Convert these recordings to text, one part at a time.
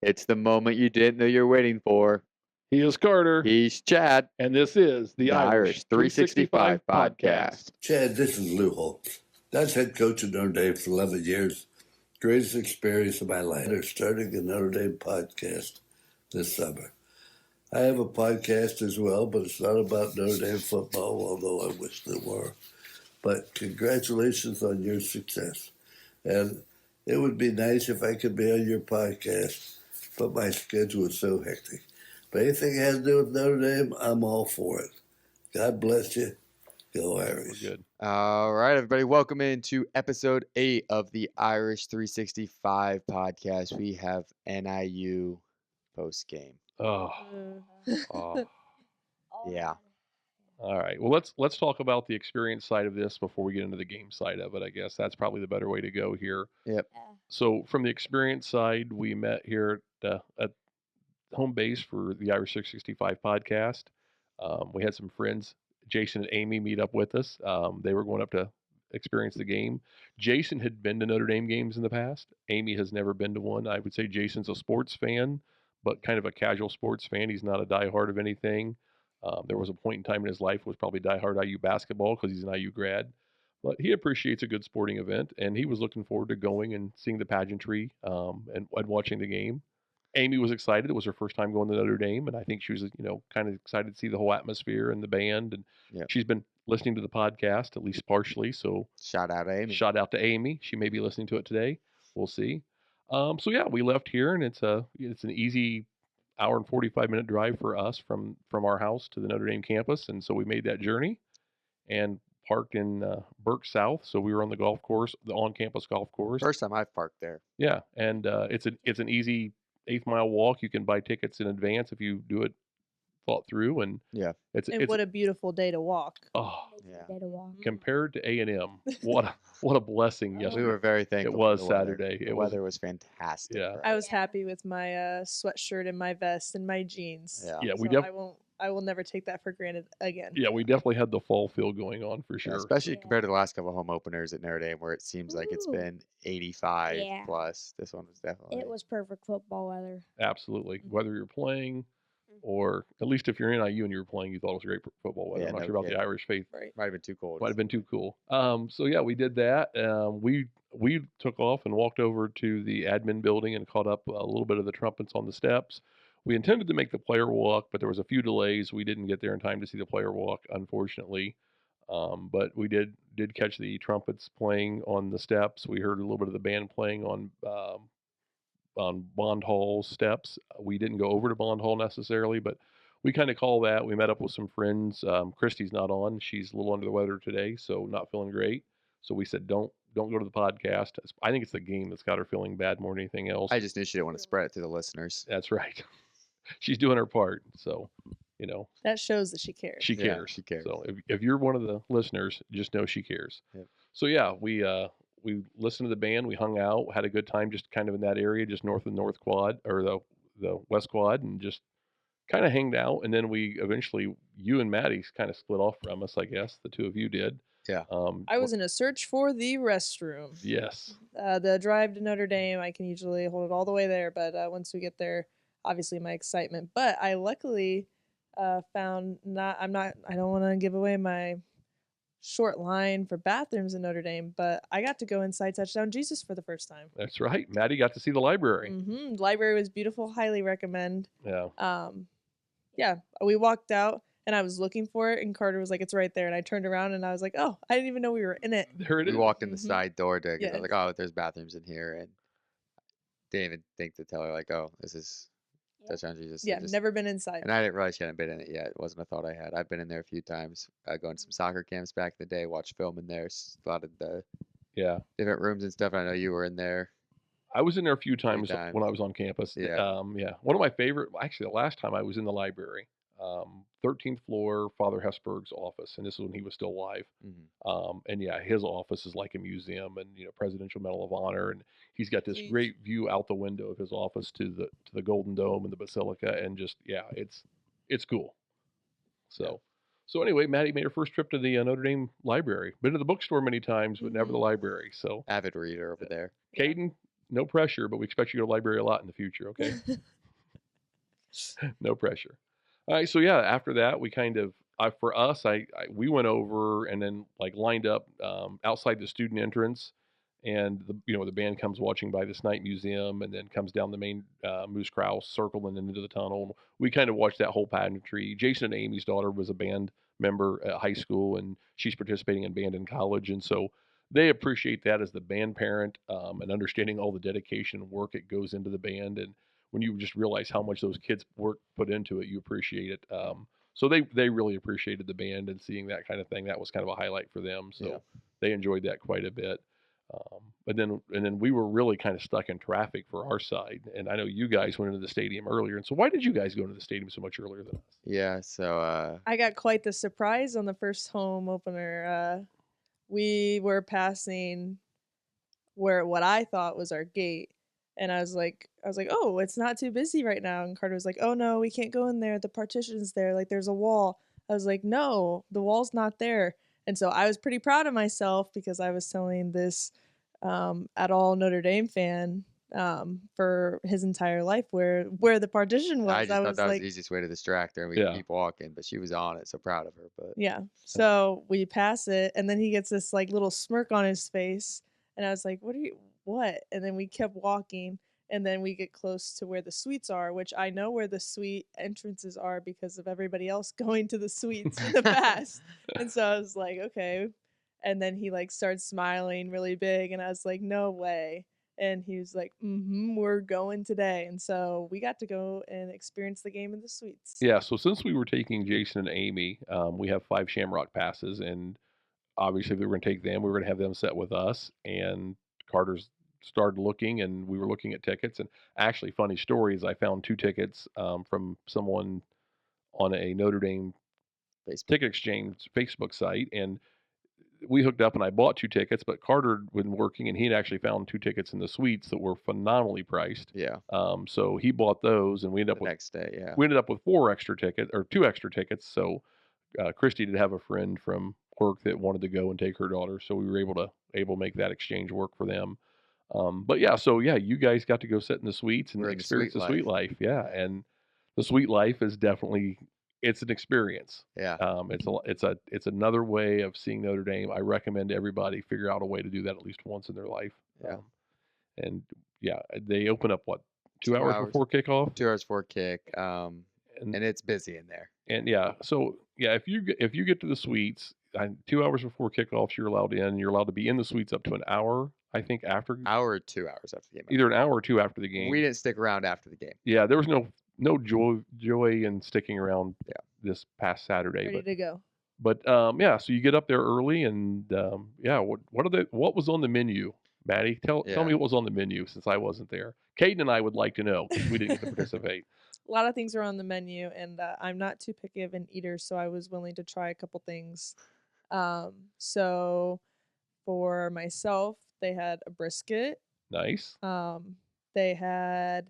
It's the moment you didn't know you're waiting for. He is Carter. He's Chad. And this is the Irish 365 podcast. Chad, this is Lou Holtz. That's head coach of Notre Dame for 11 years. Greatest experience of my life. They're starting a Notre Dame podcast this summer. I have a podcast as well, but it's not about Notre Dame football, although I wish there were. But congratulations on your success. And it would be nice if I could be on your podcast, but my schedule is so hectic. But anything that has to do with Notre Dame, I'm all for it. God bless you. Go Irish. Good. All right, everybody. Welcome into episode 8 of the Irish 365 podcast. We have NIU post game. Oh, Yeah. all right. Well, let's talk about the experience side of this before we get into the game side of it. I guess that's probably the better way to go here. Yep. So, from the experience side, we met here at home base for the Irish 665 podcast. We had some friends, Jason and Amy, meet up with us. They were going up to experience the game. Jason had been to Notre Dame games in the past. Amy has never been to one. I would say Jason's a sports fan, but kind of a casual sports fan. He's not a diehard of anything. There was a point in time in his life was probably diehard IU basketball because he's an IU grad. But he appreciates a good sporting event, and he was looking forward to going and seeing the pageantry and watching the game. Amy was excited. It was her first time going to Notre Dame, and I think she was, kind of excited to see the whole atmosphere and the band. And Yep. She's been listening to the podcast, at least partially. So Shout out to Amy. shout out to Amy. She may be listening to it today. We'll see. So yeah, we left here, and it's an easy hour and 45-minute drive for us from our house to the Notre Dame campus, and so we made that journey and parked in Burke South. So we were on the golf course, the on-campus golf course. First time I've parked there. Yeah, and it's an easy 8-mile walk. You can buy tickets in advance if you do it thought through, and Yeah. it's what a beautiful day to walk. oh, Yeah. compared to A&M, what a blessing We yesterday. were very thankful. It was for the weather. Saturday. The It was- weather was fantastic. Yeah. for I us. was happy with my sweatshirt and my vest and my jeans. Yeah. Yeah, we So I will never take that for granted again. Yeah, we definitely had the fall feel going on for Yeah, sure. especially compared to the last couple of home openers at Notre Dame, where it seems like it's Ooh. been 85 Yeah. plus. This one was definitely. It was perfect football weather. Absolutely. Mhm. Whether you're playing or at least if you're in IU and you were playing, you thought it was great football weather. Yeah, I'm not no sure about kidding. the Irish faith. Right. Might have been too cold. Might have been too cool. So yeah, we did that. We took off and walked over to the admin building and caught up a little bit of the trumpets on the steps. We intended to make the player walk, but there was a few delays. We didn't get there in time to see the player walk, unfortunately. But we did catch the trumpets playing on the steps. We heard a little bit of the band playing on Bond Hall's steps. We didn't go over to Bond Hall necessarily, but we kind of call that. We met up with some friends. Christy's not on; she's a little under the weather today, so not feeling great. So we said, don't go to the podcast. I think it's the game that's got her feeling bad more than anything else. I just knew she didn't want to spread it to the listeners. That's right. She's doing her part, so That shows that she cares. she Yeah, cares. she cares. So if you're one of the listeners, just know she cares. Yep. So yeah, we listened to the band, we hung out, had a good time, just kind of in that area, just north of North Quad or the West Quad, and just kind of hanged out. And then we eventually, you and Maddie kind of split off from us, I guess. The two of you did. Yeah. I was in a search for the restroom. Yes. The drive to Notre Dame, I can usually hold it all the way there, but once we get there, obviously my excitement. But I luckily found I don't want to give away my short line for bathrooms in Notre Dame, but I got to go inside Touchdown Jesus for the first time. That's right. Maddie got to see the library. The library was beautiful. Highly recommend. Yeah. Yeah, we walked out and I was looking for it, and Carter was like, "It's right there." And I turned around and I was like, "Oh, I didn't even know we were in it." There it We is. walked in the Mhm. side door to get Yeah. like, oh, there's bathrooms in here, and didn't even think to tell her like, oh, this is Touchdown Jesus. Yeah, Just- never been inside. And I didn't realize she hadn't been in it yet. It wasn't a thought I had. I've been in there a few times, going to some soccer camps back in the day, watched film in there, a lot of the Yeah. different rooms and stuff. I know you were in there. I was in there a few times times. when I was on campus. Yeah. Yeah. One of my favorite, actually, the last time I was in the library, 13th floor, Father Hesburgh's office, and this is when he was still alive. Mhm. And yeah, his office is like a museum, and Presidential Medal of Honor, and he's got this Jeez. great view out the window of his office to the Golden Dome and the Basilica, and just it's cool. So anyway, Maddie made her first trip to the Notre Dame library. Been to the bookstore many times, but never the Mhm. library. So Avid reader over there. Caden, no pressure, but we expect you to go to the library a lot in the future, okay? No pressure. All right, so yeah, after that, we kind of, for us, we went over and then like lined up outside the student entrance, and the band comes watching by this night museum, and then comes down the main Moose Krause circle and then into the tunnel. We kind of watched that whole pageantry. Jason and Amy's daughter was a band member at high school, and she's participating in band in college, and so they appreciate that as the band parent, and understanding all the dedication and work it goes into the band. And when you just realize how much those kids work put into it, you appreciate it. So they really appreciated the band and seeing that kind of thing. That was kind of a highlight for them. So Yeah. they enjoyed that quite a bit. But then we were really kind of stuck in traffic for our side. And I know you guys went into the stadium earlier. And so why did you guys go into the stadium so much earlier than us? Yeah, so I got quite the surprise on the first home opener. We were passing what I thought was our gate, and I was like, oh, it's not too busy right now. And Carter was like, oh no, we can't go in there. The partition's there. Like there's a wall. I was like, no, the wall's not there. And so I was pretty proud of myself because I was telling this at all Notre Dame fan for his entire life where the partition was. I just thought was that was like, the easiest way to distract her, and we Yeah. could keep walking. But she was on it, so proud of her. But yeah. So we pass it, and then he gets this like little smirk on his face, and I was like, what? And then we kept walking, and then we get close to where the suites are, which I know where the suite entrances are because of everybody else going to the suites in the past. And so I was like, okay. And then he like starts smiling really big, and I was like, no way. And he was like, we're going today. And so we got to go and experience the game in the suites. Yeah, so since we were taking Jason and Amy, we have 5 Shamrock passes, and obviously if we were going to take them, we were going to have them set with us. And Carter's started looking, and we were looking at tickets. And actually, funny story is I found 2 tickets from someone on a Notre Dame Facebook. ticket exchange Facebook site, and we hooked up and I bought 2 tickets, but Carter had been working and he had actually found 2 tickets in the suites that were phenomenally priced. yeah, So he bought those, and we ended the up with next day, yeah. 4 extra tickets or 2 extra tickets. So Christy did have a friend from work that wanted to go and take her daughter, so we were able to make that exchange work for them. But yeah, so yeah, you guys got to go sit in the suites and We're in the experience suite the suite life. Yeah, and the suite life is definitely, it's an experience. Yeah. It's another way of seeing Notre Dame. I recommend everybody figure out a way to do that at least once in their life. Yeah. And yeah, they open up 2 2 hours hours. before kickoff, 2 hours before kick, and it's busy in there. and yeah, so yeah, if you get to the suites 2 hours before kickoff, you're allowed in. You're allowed to be in the suites up to an hour, I think, after Hour or 2 hours after the game. either an hour or 2 after the game. We didn't stick around after the game. Yeah, there was no joy in sticking around. Yeah. This past Saturday, Ready to go. but yeah, so you get up there early, and yeah, what was on the menu, Maddie? Tell me what was on the menu since I wasn't there. Caden and I would like to know because we didn't get to participate. A lot of things are on the menu, and I'm not too picky of an eater, so I was willing to try a couple things. So for myself, they had a brisket. Nice. They had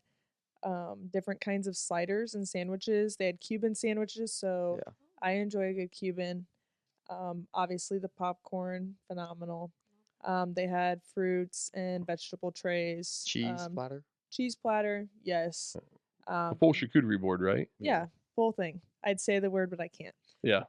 different kinds of sliders and sandwiches. They had Cuban sandwiches, so Yeah. I enjoy a good Cuban. Obviously, the popcorn, phenomenal. They had fruits and vegetable trays. Cheese platter. Cheese platter, yes. A full charcuterie board, right? Yeah, full thing. I'd say the word, but I can't. Yeah.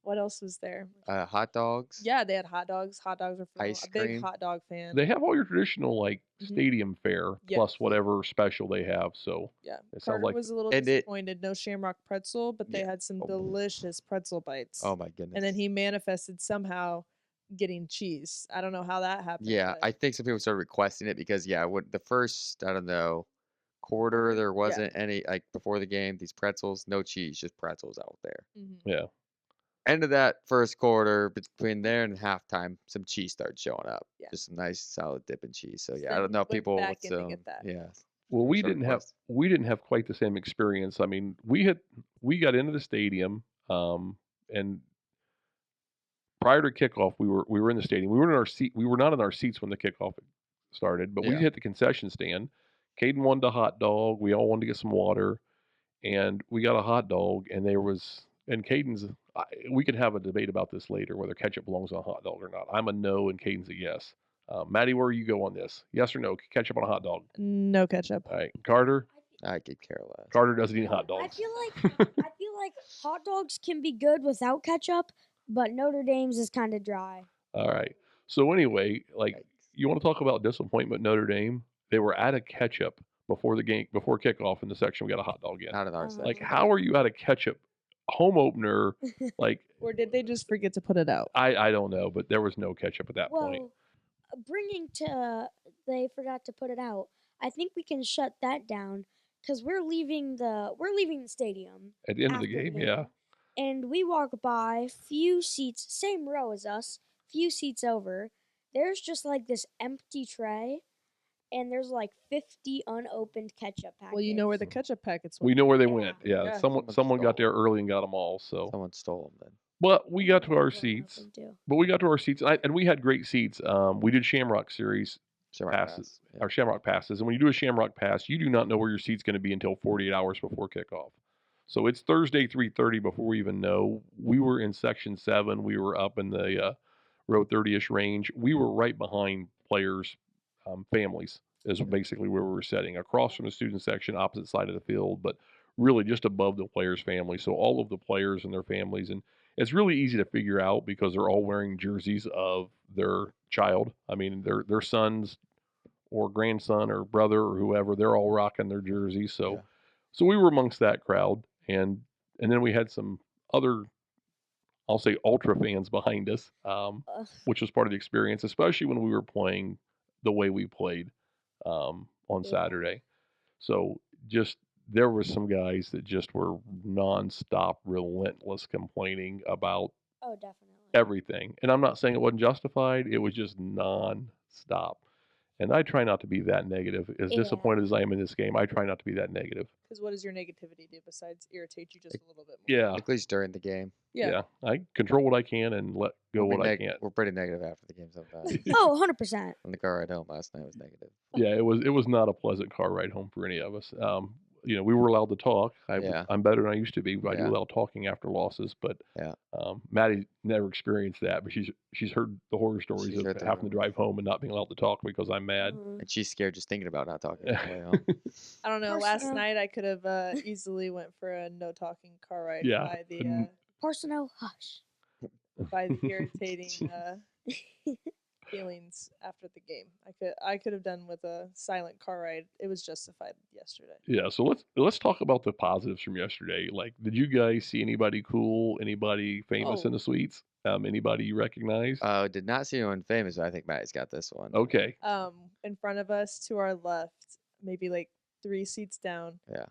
What else was there? Hot dogs. Yeah, they had hot dogs. Hot dogs are phenomenal. Ice A big cream. hot dog fan. They have all your traditional like Mhm. stadium fare Yeah. plus whatever special they have. So Yeah, it sounds Carter like was a little And it- disappointed. No Shamrock pretzel, but they Yeah. had some Oh. delicious pretzel bites. Oh my goodness. And then he manifested somehow getting cheese. I don't know how that happened. Yeah, but I think some people started requesting it because the first quarter there wasn't any before the game these pretzels, no cheese, just pretzels out there. Mhm. yeah. End of that first quarter, between there and halftime, some cheese started showing up. Yeah. Just some nice solid dip and cheese. So yeah, I then don't know if went people back with in to get that. yeah. Well, we Sort of didn't have quite the same experience. I mean, we got into the stadium, and prior to kickoff, we were in the stadium. We were in our seat. We were not in our seats when the kickoff started, but we Yeah. hit the concession stand. Caden wanted a hot dog. We all wanted to get some water, and we got a hot dog. And Caden's. We could have a debate about this later, whether ketchup belongs on a hot dog or not. I'm a no, and Caden's a yes. Maddie, where you go on this? Yes or no? Ketchup on a hot dog. No ketchup. All right, Carter. I could care less. Carter doesn't eat hot I dogs. feel like hot dogs can be good without ketchup, but Notre Dame's is kind of dry. All right. So anyway, like Yikes. you want to talk about disappointment, Notre Dame? They were out of ketchup before the game, before kickoff in the section. We got a hot dog in. Not in our Uh-huh. section. Like, how are you out of ketchup? Home opener, like Or did they just forget to put it out? I don't know, but there was no ketchup at that point. Well, they forgot to put it out. I think we can shut that down because we're leaving the stadium At the end of the after game, yeah. and we walk by few seats, same row as us, few seats over. There's just like this empty tray, and there's like 50 unopened ketchup packets. Well, you know where the ketchup packets went. We know where they Yeah. went. Yeah, Yeah. someone got stole there early and got them all. So, Someone stole them then. but we got to our One seats. opened too. But we got to our seats, and we had great seats. We did Shamrock Series Shamrock passes, Pass, yeah. or Shamrock passes, and when you do a Shamrock pass, you do not know where your seat's going to be until 48 hours before kickoff. So it's Thursday 3:30 before we even know. We were in section 7. We were up in the row 30ish range. We were right behind players' families. Is basically where we were sitting, across from the student section, opposite side of the field, but really just above the players' families. So all of the players and their families, and it's really easy to figure out because they're all wearing jerseys of their child. I mean, their sons or grandson or brother or whoever, they're all rocking their jerseys. So, Yeah. so we were amongst that crowd, and then we had some other, I'll say, ultra fans behind us, which was part of the experience, especially when we were playing the way we played on Yeah. Saturday. So just there were some guys that just were nonstop, relentless complaining about Oh, definitely. everything. And I'm not saying it wasn't justified. It was just nonstop. And I try not to be that negative. As Yeah. disappointed as I am in this game, I try not to be that negative. Because what does your negativity do besides irritate you just a little bit more? Yeah. At least during the game. Yeah. I control what I can and let go what I can't. We're pretty negative after the game sometimes. Oh, 100%. On the car ride home last night was negative. Yeah, it was not a pleasant car ride home for any of us. We were allowed to talk. Yeah. I'm better than I used to be. But I Yeah. do allow talking after losses. But Yeah. Maddie never experienced that. But she's heard the horror stories She's of heard the having to horror. drive home and not being allowed to talk because I'm mad. Mhm. And she's scared just thinking about not talking on the way home. I don't know. Last Personal. night I could have easily went for a no talking car ride Yeah, by the and- Personal hush. irritating feelings after the game. I could have done with a silent car ride. It was justified yesterday. Yeah, so let's talk about the positives from yesterday. Like, did you guys see anybody cool, anybody famous in Oh. the suites? Anybody you recognize? Did not see anyone famous, but I think Matt's got this one. Okay. In front of us to our left, maybe like 3 seats down, Yeah.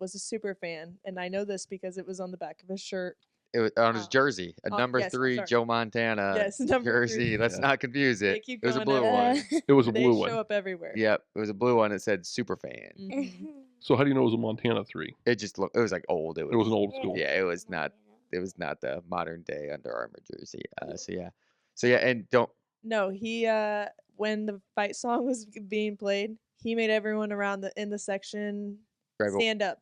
was a super fan, and I know this because it was on the back of his shirt. It was on his Oh. jersey, a Oh, number yes, I'm 3 sorry. Joe Montana Yes, number 3. jersey. Let's Yeah. not confuse They it. keep It was a going blue everywhere. one. It was a They blue show one. up everywhere. Yep, it was a blue one that said super fan. Mhm. So how do you know it was a Montana 3? It just looked. It was like old. It was an old school. Yeah, it was not. It was not the modern day Under Armour jersey. So yeah, and don't. No, he when the fight song was being played, he made everyone around in the section Greg, stand up.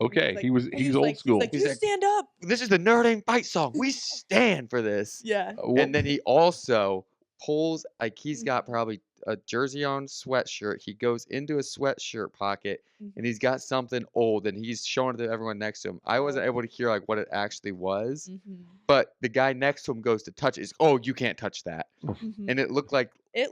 Okay, He's he's old school. He's like, He's you like- stand up. This is the Notre Dame fight song. We stand for this. Yeah. And then he also pulls like he's got probably a jersey on sweatshirt. He goes into a sweatshirt pocket and he's got something old and he's showing it to everyone next to him. I wasn't able to hear like what it actually was, Mhm. but the guy next to him goes to touch it. He's, oh, you can't touch that. Mhm. And it looked like It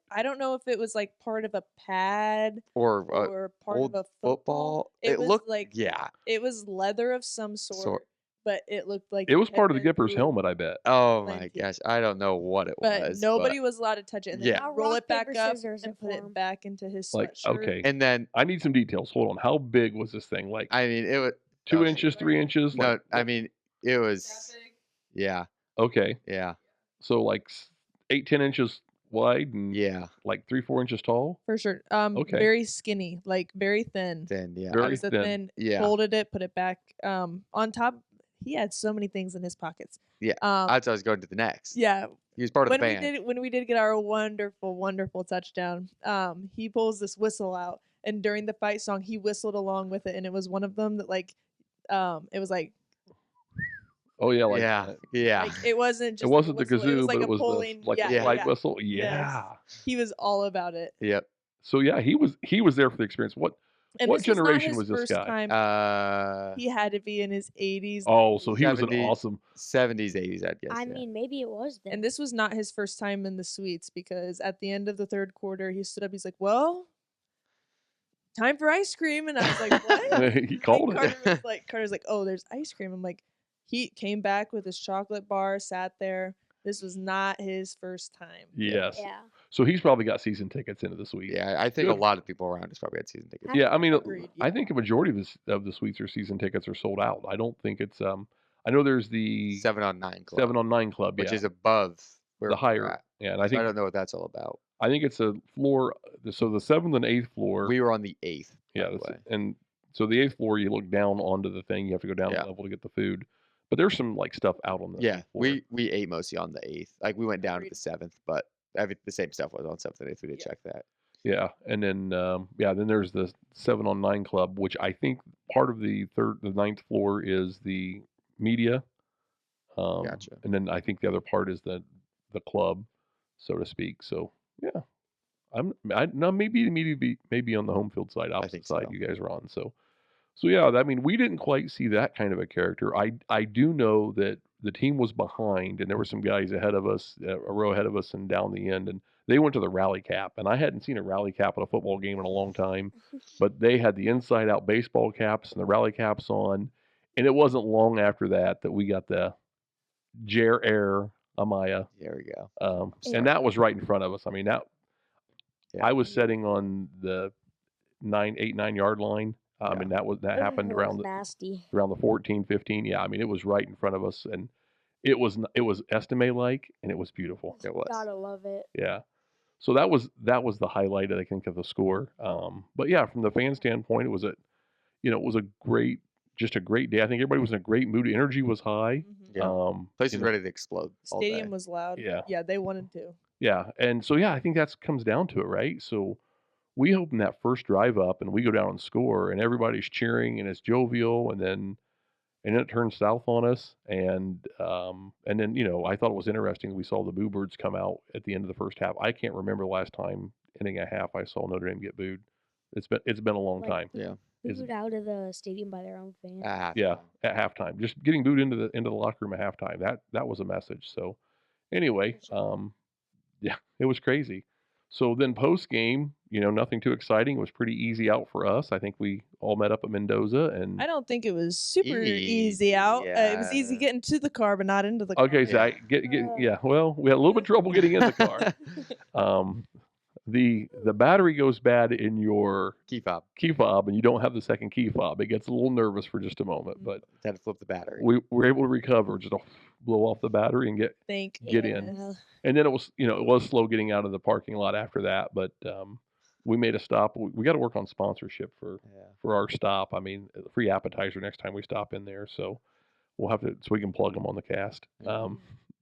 I don't know if it was like part of a pad or or part old of a football. It was looked like yeah. it was leather of some sort, but it looked like It was had part of the been Gipper's through- helmet, I bet. Oh my Plenty. gosh, I don't know what it But was. nobody was allowed to touch it. And then Yeah. he'd I'll roll rock, it back paper, up scissors and it put for it him. back into his Like, sweatshirt. okay. And then I need some details. Hold on. How big was this thing? Like I mean it was 2 oh, inches, 3 inches? no. Like, I mean it was yeah. okay. Yeah. So like 8-10 inches wide and Yeah. like 3-4 inches tall. For sure. Okay. Very skinny, like very thin. Then yeah. Very Obviously thin. Yeah. Folded it, put it back. On top, he had so many things in his pockets. Yeah, That's what I was going to the next. Yeah. He was part of When the we band. did get our wonderful touchdown, he pulls this whistle out, and during the fight song, he whistled along with it, and it was one of them that like, it was like, Oh yeah, like Yeah, that. yeah. Like it wasn't It just wasn't the like a whistle, it was kazoo, like but a it was polling. the like Yeah, the yeah, slide yeah. whistle. Yes. Yeah. He was all about it. Yep. So yeah, he was there for the experience. What And what this was not generation his was this first guy? time. He had to be in his 80s, Oh, so 90s. he was an 70s, awesome. 70s, 80s, I'd guess. I Yeah. mean, maybe it was then. And this was not his first time in the suites because at the end of the third quarter, he stood up. He's like, "Well, time for ice cream." And I was like, "What?" He called And it. Carter's like, "Oh, there's ice cream." I'm like, he came back with his chocolate bar, sat there. This was not his first time. Yes. Yeah. So he's probably got season tickets into the suite. Yeah, I think a Good. lot of people around us probably had season tickets. Yeah, I mean, Agreed, I yeah. think a majority of the suites or season tickets are sold out. I don't think it's I know there's the 7 on 9 club, 7 on 9 club, which yeah, is above where the we're higher. at. Yeah, and I So I think don't know what that's all about. it's a floor. So the 7th and 8th floor. We were on the 8th, Yeah, by the that's- way. and so the 8th floor, you look down onto the thing. You have to go down Yeah. a level to get the food. But there's some like stuff out on the Yeah, 8th floor. we ate mostly on the 8th. Like we went down to Agreed. the 7th, but the same stuff was on 7th and 8th. We did check that. Yeah, and then then there's the 7 on 9 club, which I think part of the 9th floor is the media. Gotcha. And then I think the other part is the club, so to speak. So yeah, maybe maybe on the home field side, opposite think side so. you guys are on. So yeah, I mean we didn't quite see that kind of a character. I do know that the team was behind, and there were some guys ahead of us, a row ahead of us, and down the end, and they went to the rally cap, and I hadn't seen a rally cap at a football game in a long time, but they had the inside out baseball caps and the rally caps on, and it wasn't long after that we got the Jer Air Amaya, There we go. and that was right in front of us. I mean that Yeah. I was sitting on the 9 yard line. Yeah. And that happened It around was nasty. around the 14, 15. Yeah, I mean it was right in front of us, and it was Estime like, and it was beautiful. It was. Gotta love it. Yeah. So that was the highlight, I think, of the score. But yeah, from the fan standpoint, it was just a great day. I think everybody was in a great mood. Energy was high. Mhm. Yeah. Place you was know, ready to explode. all day. Stadium was loud. Yeah. Yeah, they wanted to. Yeah, and so yeah, I think that comes down to it, right? So we open that first drive up, and we go down and score, and everybody's cheering, and it's jovial, and then it turns south on us, and then I thought it was interesting. We saw the boo birds come out at the end of the first half. I can't remember the last time ending a half I saw Notre Dame get booed. It's been a long Like, time. Yeah. Booed out of the stadium by their own fans. Yeah, at halftime, just getting booed into the locker room at halftime. That was a message. So anyway, yeah, it was crazy. So then post game, nothing too exciting. It was pretty easy out for us. I think we all met up at Mendoza, and I don't think it was super easy out. It was easy Yeah. getting to the car, but not into the car. okay, so I get yeah. Well, we had a little bit of trouble getting in the car. The battery goes bad in your Key fob. key fob, and you don't have the second key fob. It gets a little nervous for just a moment, but Had to flip the battery. we were able to recover, just to blow off the battery and get in. goodness. And then it was slow getting out of the parking lot after that, but we made a stop. We got to work on sponsorship for our stop. I mean, free appetizer next time we stop in there, so we'll have to so we can plug them on the cast.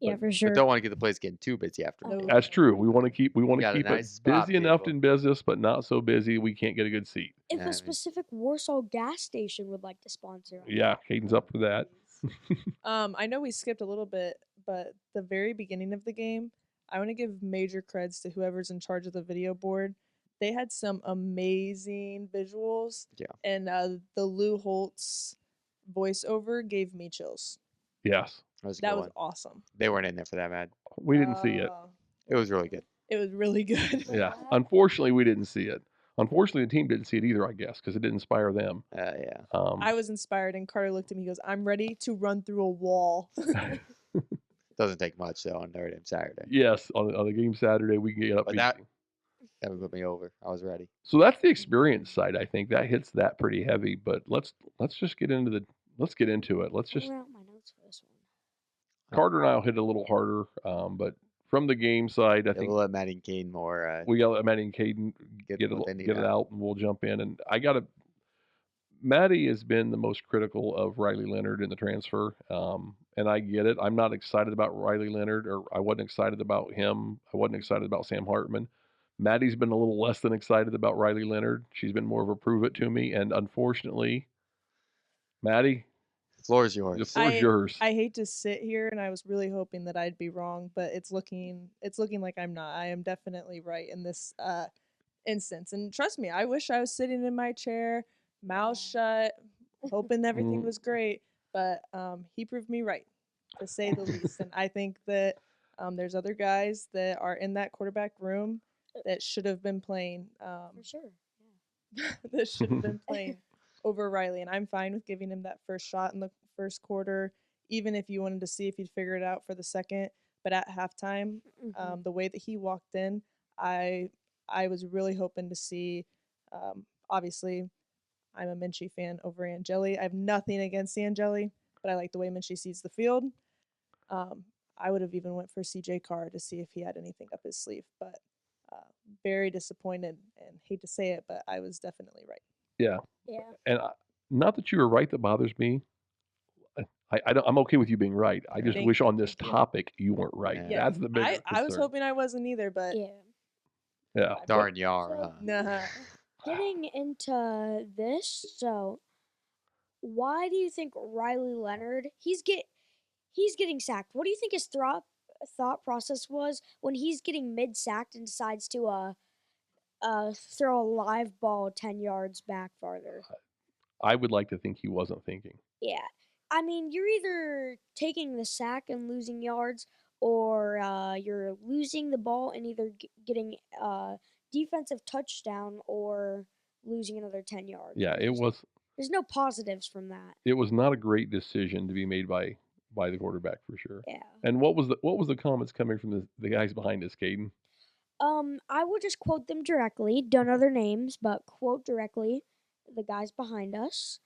Yeah, for sure. But don't want to get the place getting too busy after that. No. That's true. We want to keep Got a it nice spot, busy enough people. in business, but not so busy we can't get a good seat. If Yeah, I mean- a specific Warsaw gas station would like to sponsor, Yeah, Caden's up for that. I know we skipped a little bit, but the very beginning of the game, I want to give major creds to whoever's in charge of the video board. They had some amazing visuals. Yeah. And the Lou Holtz voiceover gave me chills. Yes, That was a That good was one. awesome. They weren't in there for that, man. we didn't see it. It was really good. It was really good. Yeah, unfortunately, we didn't see it. Unfortunately, the team didn't see it either, I guess, because it didn't inspire them. Yeah. I was inspired, and Carter looked at me and goes, "I'm ready to run through a wall." Doesn't take much though on Notre Dame Saturday. Yes, on the game Saturday, we can get up. But easy. that would put me over. I was ready. So that's the experience side. I think that hits that pretty heavy. But let's just get into it. Let's just I wrote my notes for this one. Carter and I'll hit it a little harder. But from the game side, I Yeah, think we'll let Maddie and Kane more. we got to let Maddie and Caden Get get what they need it out, and we'll jump in. And Maddie has been the most critical of Riley Leonard in the transfer, and I get it. I'm not excited about Riley Leonard, or I wasn't excited about him. I wasn't excited about Sam Hartman. Maddie's been a little less than excited about Riley Leonard. She's been more of a prove it to me, and unfortunately, Maddie, Floor is The yours. floor is yours. I hate to sit here, and I was really hoping that I'd be wrong, but it's looking like I'm not. I am definitely right in this instance. And trust me, I wish I was sitting in my chair, mouth shut, hoping everything Mm. was great. But he proved me right, to say the least. And I think that there's other guys that are in that quarterback room that should have been playing. For sure. That should have been playing over Riley. And I'm fine with giving him that first shot in the first quarter, even if you wanted to see if he'd figure it out for the second. But at halftime, Mhm. the way that he walked in, I was really hoping to see. Obviously, I'm a Minchie fan over Angeli. I have nothing against Angeli, but I like the way Minchie sees the field. Um, I would have even went for CJ Carr to see if he had anything up his sleeve, but uh, very disappointed and hate to say it, but I was definitely right. Yeah. Yeah. And not that you were right that bothers me. I'm okay with you being right. I just Thank wish you, on this thank you. topic you weren't right. Yeah. Yeah, That's the bigger I was concern. hoping I wasn't either, but Yeah. Yeah. I- Darn you are, So- huh? nah. Getting into this, so why do you think Riley Leonard he's getting sacked? What do you think his thought process was when he's getting mid sacked and decides to throw a live ball 10 yards back farther? I would like to think he wasn't thinking. Yeah. I mean, you're either taking the sack and losing yards, or you're losing the ball and either getting defensive touchdown or losing another 10 yards. Yeah, There's no positives from that. it was not a great decision to be made by the quarterback for sure. Yeah. And what was the comments coming from the guys behind us, Caden? I will just quote them directly. Don't know their names, but quote directly the guys behind us.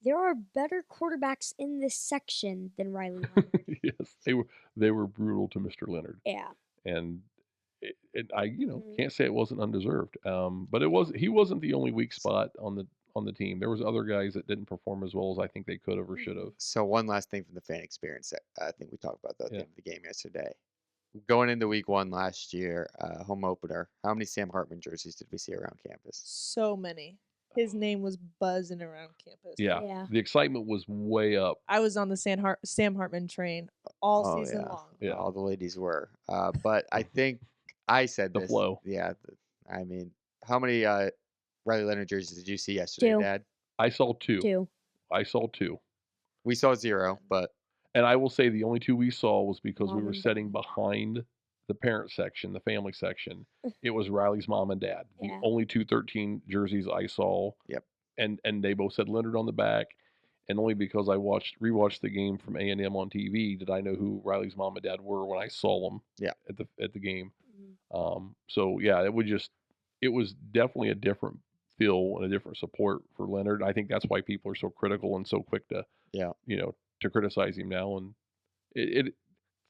There are better quarterbacks in this section than Riley Leonard. Yes, they were brutal to Mr. Leonard, Yeah. and I Mhm. can't say it wasn't undeserved. But he wasn't the only weak spot on the team. There was other guys that didn't perform as well as I think they could have or should have. So one last thing from the fan experience that I think we talked about though at the Yeah. end of the game yesterday. Going into week 1 last year, home opener, how many Sam Hartman jerseys did we see around campus? So many. His name was buzzing around campus. Yeah, Yeah. the excitement was way up. I was on the Sam Hartman train all Oh, season yeah. long. Yeah. All the ladies were. But I think I said The this. flow. Yeah. I mean, how many Riley Leonard jerseys did you see yesterday, 2. Dad? I saw two. 2. I saw two. We saw 0, but And I will say the only two we saw was because we Mom were and sitting Dad. behind the parent section, the family section. It was Riley's mom and dad. The Yeah. only 213 jerseys I saw. Yep. And they both said Leonard on the back. And only because I rewatched the game from A&M on TV did I know who Riley's mom and dad were when I saw them. Yeah. At the game. Mhm. So yeah, it was definitely a different feel and a different support for Leonard. I think that's why people are so critical and so quick to yeah. to criticize him now, and it's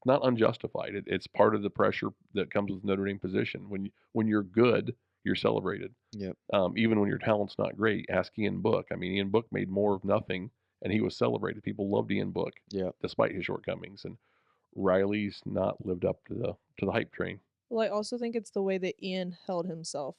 not unjustified. It's part of the pressure that comes with Notre Dame position. When you're good, you're celebrated. Yep. Even when your talent's not great. Ask Ian Book. I mean, Ian Book made more of nothing, and he was celebrated. People loved Ian Book, Yeah. despite his shortcomings. And Riley's not lived up to the hype train. Well, I also think it's the way that Ian held himself.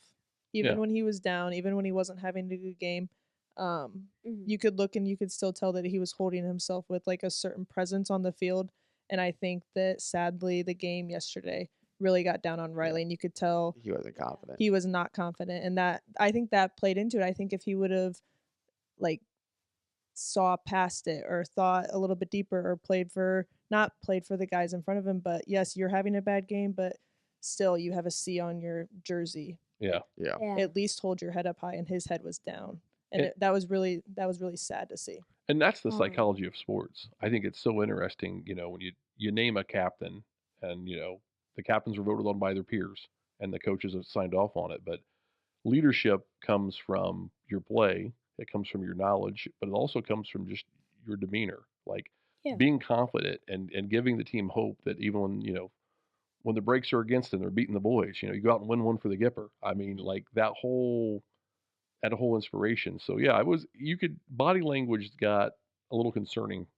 Even Yeah. when he was down, even when he wasn't having a good game, Mhm. you could look and you could still tell that he was holding himself with like a certain presence on the field. And I think that sadly the game yesterday really got down on Riley, and you could tell He wasn't confident. he was not confident, and that I think that played into it. I think if he would have like saw past it or thought a little bit deeper or not played for the guys in front of him, but yes, you're having a bad game, but still you have a C on your jersey. Yeah. Yeah. Yeah. At least hold your head up high, and his head was down. And And- that was really sad to see. And that's the Mhm. psychology of sports. I think it's so interesting, when you name a captain and, the captains are voted on by their peers and the coaches have signed off on it. But leadership comes from your play, it comes from your knowledge, but it also comes from just your demeanor. Like Yeah. being confident and giving the team hope that even when the breaks are against them, they're beating the boys, you go out and win one for the Gipper. I mean, like that whole inspiration. So yeah, body language got a little concerning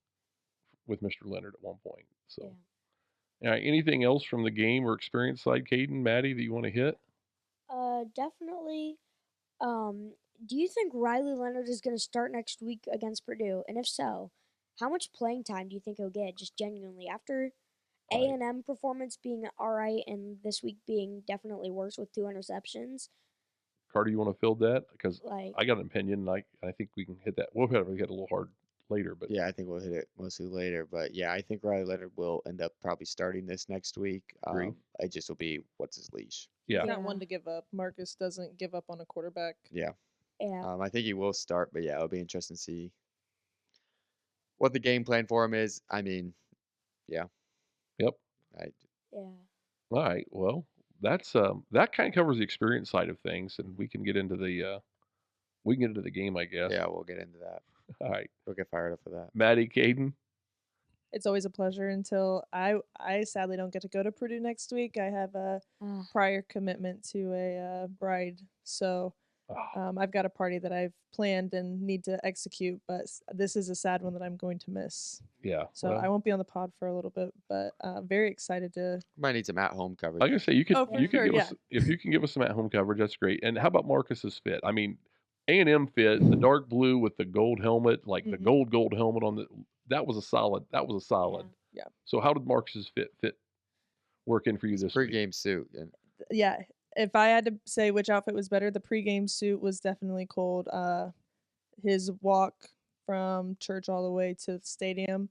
with Mr. Leonard at one point. So, anything else from the game or experience side, Caden, Maddie, that you want to hit? Definitely. Do you think Riley Leonard is going to start next week against Purdue? And if so, how much playing time do you think he'll get? Just genuinely after Right. A&M performance being all right and this week being definitely worse with 2 interceptions. Carter, you want to field that? Because Like, I got an opinion. I think we can hit that. We'll probably hit a little hard later, but Yeah, I think we'll hit it mostly later. But yeah, I think Riley Leonard will end up probably starting this next week. Agree. It just will be what's his leash. yeah. He's not Yeah. one to give up. Marcus doesn't give up on a quarterback. Yeah. yeah, I think he will start, but yeah, it'll be interesting to see what the game plan for him is. I mean, yeah. Yep. yeah. All right. Well, that's that kind of covers the experience side of things, and we can get into the game, I guess. Yeah, we'll get into that. All right. We'll get fired up for that. Maddie, Caden. It's always a pleasure until I sadly don't get to go to Purdue next week. I have a Ah, prior commitment to a bride, so Oh, I've got a party that I've planned and need to execute. But this is a sad one that I'm going to miss. yeah. So well, I won't be on the pod for a little bit, but very excited to. Might need some at-home coverage. I was gonna say you could Oh, for you could sure, give us if you can give us some at home coverage, that's great. And how about Marcus's fit? I mean, A&M fit, the dark blue with the gold helmet, like the Mhm. gold helmet on the that was a solid. Yeah. So how did Marcus's fit work in for you It's this a week? pregame suit. And Yeah, if I had to say which outfit was better, the pregame suit was definitely cold. His walk from church all the way to the stadium,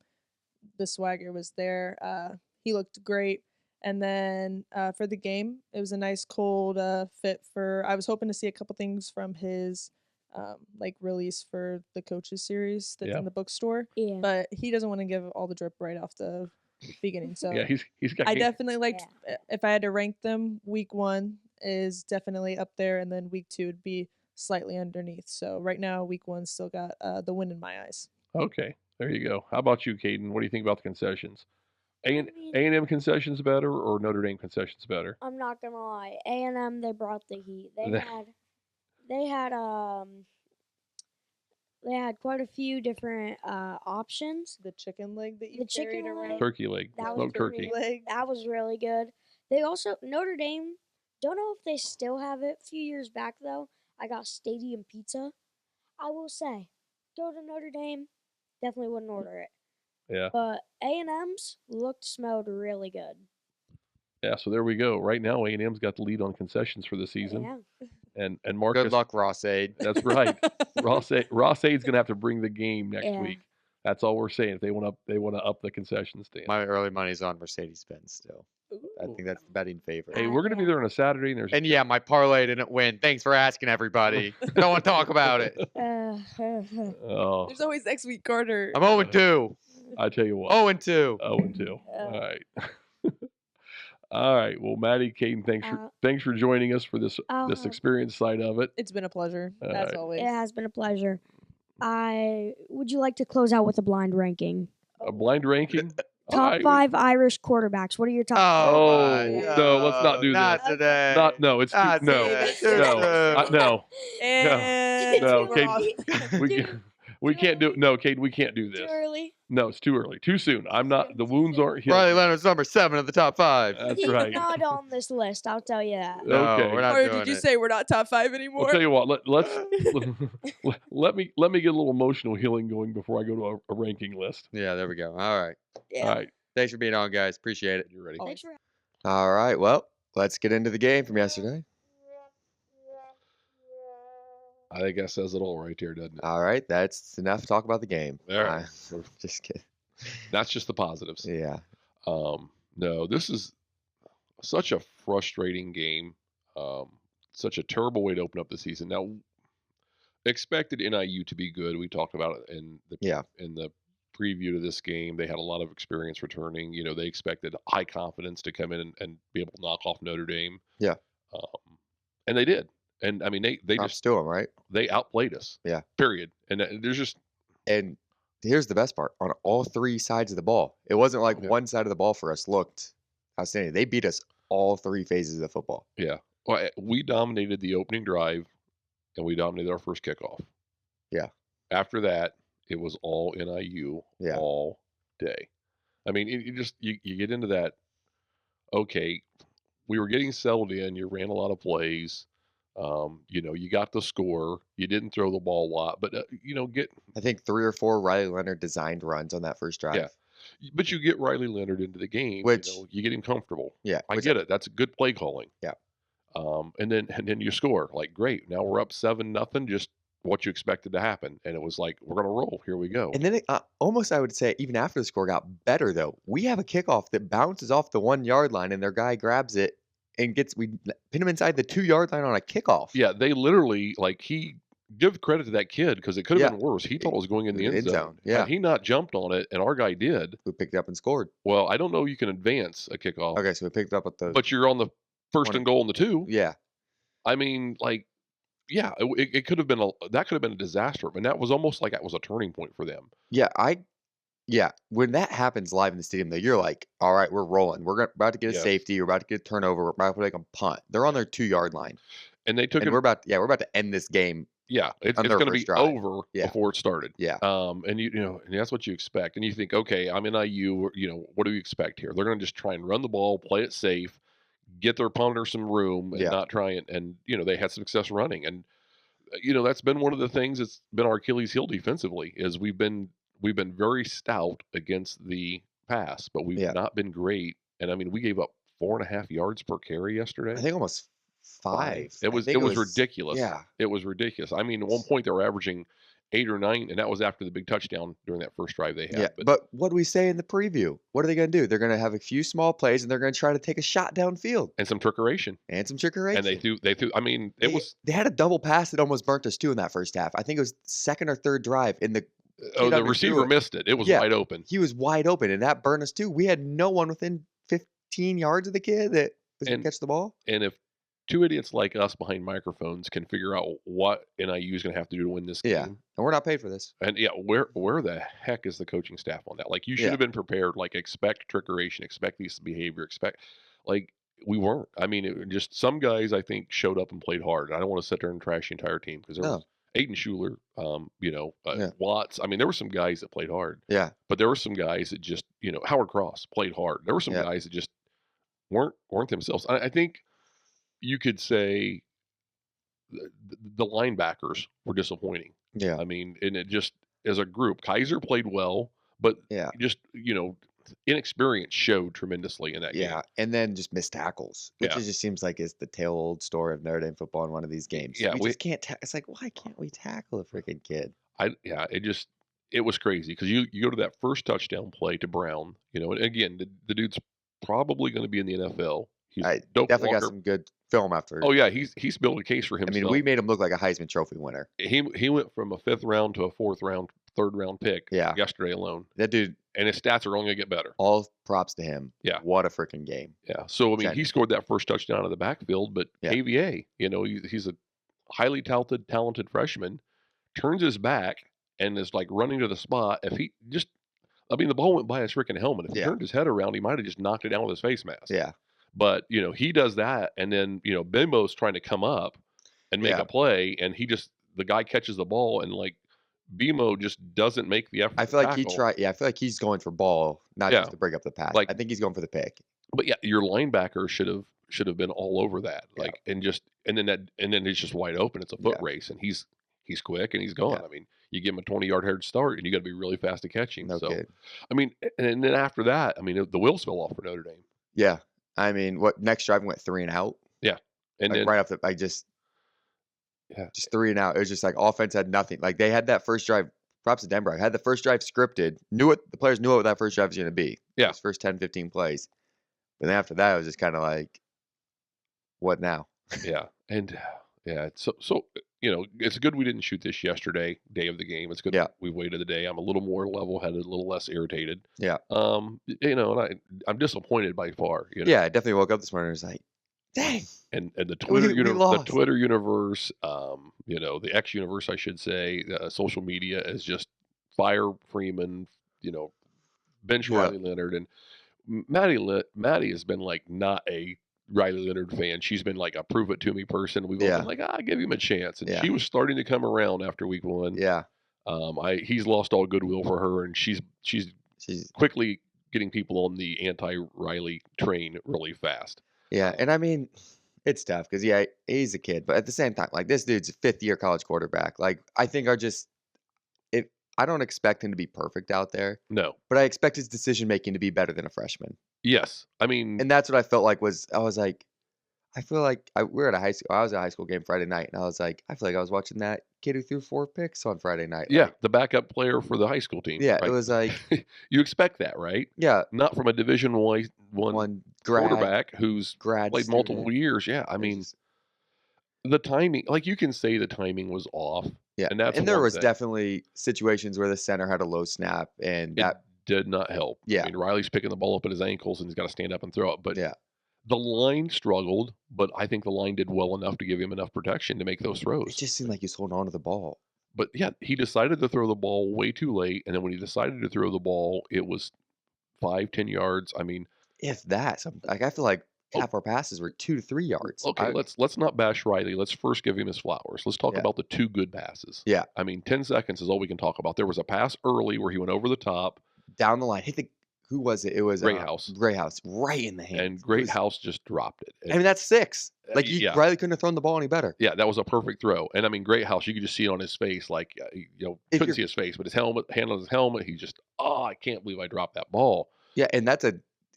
the swagger was there. He looked great. And then for the game, it was a nice cold fit for. I was hoping to see a couple things from his like release for the coaches series that's Yeah. in the bookstore, yeah. but he doesn't want to give all the drip right off the beginning. So Yeah, he's got I game- definitely liked if I had to rank them, week 1 is definitely up there, and then week 2 would be slightly underneath. So right now, week 1 still got the win in my eyes. Okay, there you go. How about you, Caden? What do you think about the concessions? I A mean, and M concessions better or Notre Dame concessions better? I'm not gonna lie. A&M, they brought the heat. They- They had quite a few different options. The chicken leg that you The carried chicken leg, around. Turkey leg, That was smoked turkey. leg. that was really good. They also Notre Dame. Don't know if they still have it. A few years back though, I got stadium pizza. I will say, go to Notre Dame. Definitely wouldn't order it. Yeah. But A&M's smelled really good. Yeah, so there we go. Right now, A&M's got the lead on concessions for the season, Yeah. and Marcus. good luck, Ross Aid. That's right. Ross Aid's gonna have to bring the game next Yeah. week. That's all we're saying. If they want to up the concession stand. My early money's on Mercedes-Benz still. I Ooh. think that's the betting favorite. Hey, we're gonna be Yeah. there on a Saturday, and there's And yeah, my parlay didn't win. Thanks for asking, everybody. I don't want to talk about it. oh, There's always next week, Carter. I'm 0-2. I tell you what. 0-2. 0-2. All right. All right. Well, Maddie, Caden, thanks for joining us for this experience side of it. It's been a pleasure, All as right. always. It has been a pleasure. Would you like to close out with a blind ranking? A blind ranking. All Top right. 5 Irish quarterbacks. What are your top? Oh, my no, let's not do Not this. today. No, it's too, Not no, today. Too no, soon. no. And No, we're Kate- off. We can't do. No, Kate, we can't do Too this. early. No, it's too early. Too soon. I'm not. The wounds aren't healed. Riley Leonard's number 7 of the top 5. That's He's right. not on this list. I'll tell you that. No, Okay. we're not Or doing did you it. say we're not top 5 I'll anymore? tell you what. Let's let me get a little emotional healing going before I go to a ranking list. Yeah, there we go. All right. Yeah. All right, Thanks for being on, guys. Appreciate it. you're ready. Thanks for All right. Well, let's get into the game from yesterday. I think that says it all right there, doesn't it? All right. That's enough to talk about the game. All right. Just kidding. That's just the positives. Yeah. No, this is such a frustrating game. Such a terrible way to open up the season. Now, expected NIU to be good. We talked about it in the preview to this game. They had a lot of experience returning. You know, they expected high confidence to come in and be able to knock off Notre Dame. Yeah. And they did. And I mean, they Props just to 'em, right? they outplayed us. Yeah. Period. And there's just And here's the best part: on all 3 sides of the ball, it wasn't like Yeah. one side of the ball for us looked outstanding. They beat us all 3 phases of the football. yeah. Well, we dominated the opening drive, and we dominated our first kickoff. Yeah. After that, it was all NIU Yeah. all day. I mean, you get into that. Okay, we were getting settled in. You ran a lot of plays. You got the score. You didn't throw the ball a lot, but get I think 3 or 4 Riley Leonard designed runs on that first yeah. drive, But you get Riley Leonard into the game. which You get him comfortable. yeah, I which get it. That's good play calling. yeah. And then you score. Like, great. Now we're up 7-0. Just what you expected to happen, and it was like, we're gonna roll. Here we go. And then it, almost I would say even after the score got better though. We have a kickoff that bounces off the 1-yard line and their guy grabs it and we pin him inside the 2-yard line on a kickoff. Yeah, they literally he give credit to that kid because it could have Yeah. been worse. He thought it was going in the end zone. Yeah. Had he not jumped on it, and our guy did, We picked it up and scored. well, I don't know you can advance a kickoff, Okay, so we picked it up at the but you're on the first and goal and the 2. yeah. I mean, yeah, it could have been a disaster, and that was almost like that was a turning point for them. Yeah, when that happens live in the stadium, though, you're like, all right, we're rolling. We're about to get a Yes. safety. We're about to get a turnover. We're about to make a punt. They're on their 2-yard line, And they took and it. we're about to end this game. It's on their going to first be drive. over Yeah. before it started. Yeah, And and that's what you expect. And you think, okay, I'm in IU. What do we expect here? They're going to just try and run the ball, play it safe, get their punter some room, and Yeah. not try and they had success running. And that's been one of the things that's been our Achilles heel defensively is we've been very stout against the pass, but we've Yeah. not been great. And I mean, we gave up 4.5 yards per carry yesterday. I think almost 5. It was I think ridiculous. Yeah, It was ridiculous. I mean, at one point they were averaging 8 or 9, and that was after the big touchdown during that first drive they had. yeah. But what do we say in the preview? What are they going to do? They're going to have a few small plays, and they're going to try to take a shot downfield and some trickeration. and some trickery. And they threw. I mean, it was They had a double pass that almost burnt us too in that first half. I think it was second or third drive in the. the underthrew receiver it. missed it. It was Yeah. wide open. He was wide open, and that burned us too. We had no one within 15 yards of the kid that was going And- to catch the ball. And if two idiots like us behind microphones can figure out what NIU is going to have to do to win this game, Yeah, and we're not paid for this. and where the heck is the coaching staff on that? Like, you should Yeah. have been prepared. Like, expect trickeration, expect this behavior, we weren't. I mean, it just some guys I think showed up and played hard. I don't want to sit there and trash the entire team because there was Aiden Schuler, Yeah. Watts. I mean, there were some guys that played hard, Yeah, but there were some guys that just, Howard Cross played hard. There were some Yeah. guys that just weren't themselves. I think you could say the linebackers were disappointing. yeah, I mean, and it just as a group, Kaiser played well, but yeah, just inexperience showed tremendously in that game. yeah. And then just missed tackles, which Yeah. it just seems like is the tale old story of Notre Dame football in one of these games. Yeah, we we- just can't. It's like, why can't we tackle a freaking kid? It was crazy because you go to that first touchdown play to Brown, and again the dude's probably going to be in the NFL. He's I Doak definitely Walker. got some good film after. Oh yeah, he's built a case for I himself. mean, we made him look like a Heisman Trophy winner. He went from a 5th round to a 4th round, 3rd round pick Yeah. yesterday alone, That dude, and his stats are only going to get better. all props to him. Yeah. What a freaking game. Yeah. So I mean, Okay. he scored that first touchdown out of the backfield, but Yeah. KVA, he's a highly talented freshman, turns his back and is like running to the spot. If he just, I mean, the ball went by his freaking helmet. If he Yeah. turned his head around, he might have just knocked it down with his face mask. Yeah. But he does that, and then Bimbo's trying to come up and make Yeah. a play, and the guy catches the ball, and like Bimo just doesn't make the effort. I to feel like he tackle. tried. Yeah, I feel like he's going for ball, not Yeah. just to break up the pass. Like- I think he's going for the pick. But yeah, your linebacker should have been all over that. Yeah. Like and then it's just wide open. It's a foot Yeah. race, and he's quick and he's gone. Yeah. I mean, you give him a 20-yard head start, and you got to be really fast to catch him. No So kid. I mean, and then after that, I mean, the wheels fell off for Notre Dame. Yeah. I mean, what next drive went 3 and out? And Like then right off the, just 3 and out. It was just like offense had nothing. Like they had that first drive. Props to Denver. Had the first drive scripted. The players knew what that first drive was going to be. Yeah. Those first 10, 15 plays. But then after that, it was just kind of like, what now? yeah, and yeah, so it's good we didn't shoot this yesterday, day of the game. It's good Yeah. we waited a day. I'm a little more level-headed, a little less irritated. Yeah. And I'm disappointed by far. Yeah, I definitely woke up this morning and was like, dang. And the We Twitter the lost. Twitter universe, the X universe, I should say, social media is just fire Freeman, bench Yeah. Riley Leonard, and Maddie has been like not a Riley Leonard fan. She's been like a prove it to me person. We've all Yeah. been like, I'll give him a chance, and Yeah. she was starting to come around after week 1. Yeah. He's lost all goodwill for her, and she's She's, quickly getting people on the anti-Riley train really fast. yeah. And I mean, It's tough because yeah, he's a kid, but at the same time, like this dude's a 5th-year college quarterback. Like I think are just if I don't expect him to be perfect out there, No. but I expect his decision making to be better than a freshman. Yes. I mean, And that's what I felt like I was like, I feel like we were at a high school. I was at a high school game Friday night, and I was like, I feel like I was watching that kid who threw 4 picks on Friday night. yeah, Like, the backup player for the high school team, yeah, it right? was like, You expect that, right? yeah, Not from a Division one one grad quarterback who's grad played student. multiple years. Yeah, I It's mean, just- the timing, like you can say the timing was off, yeah, and that's there one was thing. definitely situations where the center had a low snap, and It that did not help. Yeah. I mean, Riley's picking the ball up at his ankles, and he's got to stand up and throw it. But yeah, the line struggled, but I think the line did well enough to give him enough protection to make those it throws. just seemed like he was holding on to the ball. But yeah, he decided to throw the ball way too late, and then when he decided to throw the ball, it was 5-10 yards. I mean, If that, like I feel like Oh. half our passes were 2 to 3 yards. okay, let's not bash Riley. Let's first give him his flowers. Let's talk Yeah. about the 2 good passes. Yeah. I mean, 10 seconds is all we can talk about. There was a pass early where he went over the top, Down the line, hit the who was it? It was Greathouse. Greathouse, right in the hands. and It was- Greathouse just dropped it. I mean, that's 6. Like yeah. Riley couldn't have thrown the ball any better. Yeah, that was a perfect throw. And I mean, Greathouse, you could just see it on his face, like If couldn't you're- see his face, but his hand on his helmet, he just, I can't believe I dropped that ball. Yeah, and that's a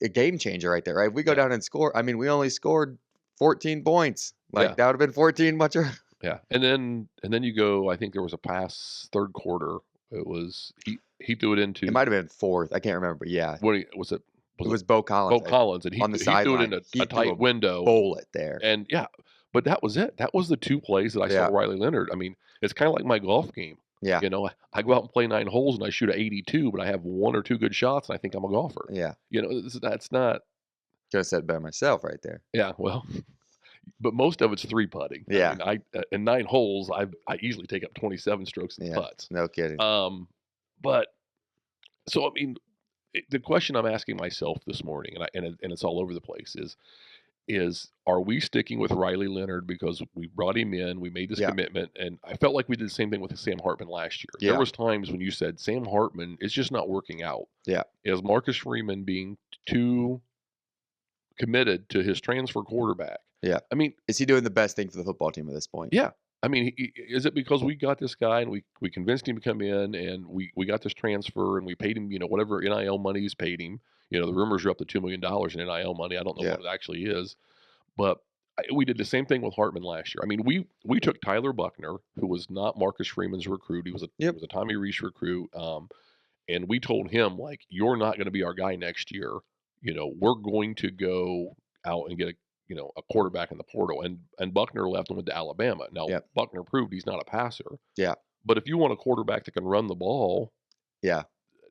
game changer right there, right? If we go Yeah. down and score, I mean, we only scored 14 points. Like Yeah. that would have been 14 much. Yeah, and then you go. I think there was a pass third quarter. It was he threw it into. It might have been 4th. I can't remember, but yeah, Was it? it was Bo Collins. Bo Collins, and he on the he threw it sideline. in He a threw tight a window. bullet there. And yeah, but that was it. That was the 2 plays that I Yeah. saw Riley Leonard. I mean, it's kind of like my golf game. Yeah, You know, I go out and play 9 holes and I shoot a 82, but I have 1 or 2 good shots, and I think I'm a golfer. yeah. You know, that's not. Could have said it better myself right there. Yeah, well, but most of it's 3 putting. Yeah. I mean, in 9 holes, I easily take up 27 strokes in Yeah. putts. No kidding. But so I mean, the question I'm asking myself this morning, and it's all over the place, is are we sticking with Riley Leonard because we brought him in, we made this Yeah. commitment, and I felt like we did the same thing with Sam Hartman last year. Yeah. There was times when you said Sam Hartman is just not working out. Yeah. Is Marcus Freeman being too committed to his transfer quarterback? Yeah. I mean, Is he doing the best thing for the football team at this point? yeah. I mean, is it because we got this guy and we convinced him to come in and we got this transfer and we paid him, whatever NIL money he's paid him. The rumors are up to $2 million in NIL money. I don't know Yeah. what it actually is, but we did the same thing with Hartman last year. I mean, we took Tyler Buckner, who was not Marcus Freeman's recruit. He was he was a Tommy Reese recruit, and we told him, like, you're not going to be our guy next year. We're going to go out and get a quarterback in the portal. And Buckner left and went to Alabama. Now, Yep. Buckner proved he's not a passer. Yeah. But if you want a quarterback that can run the ball, Yeah.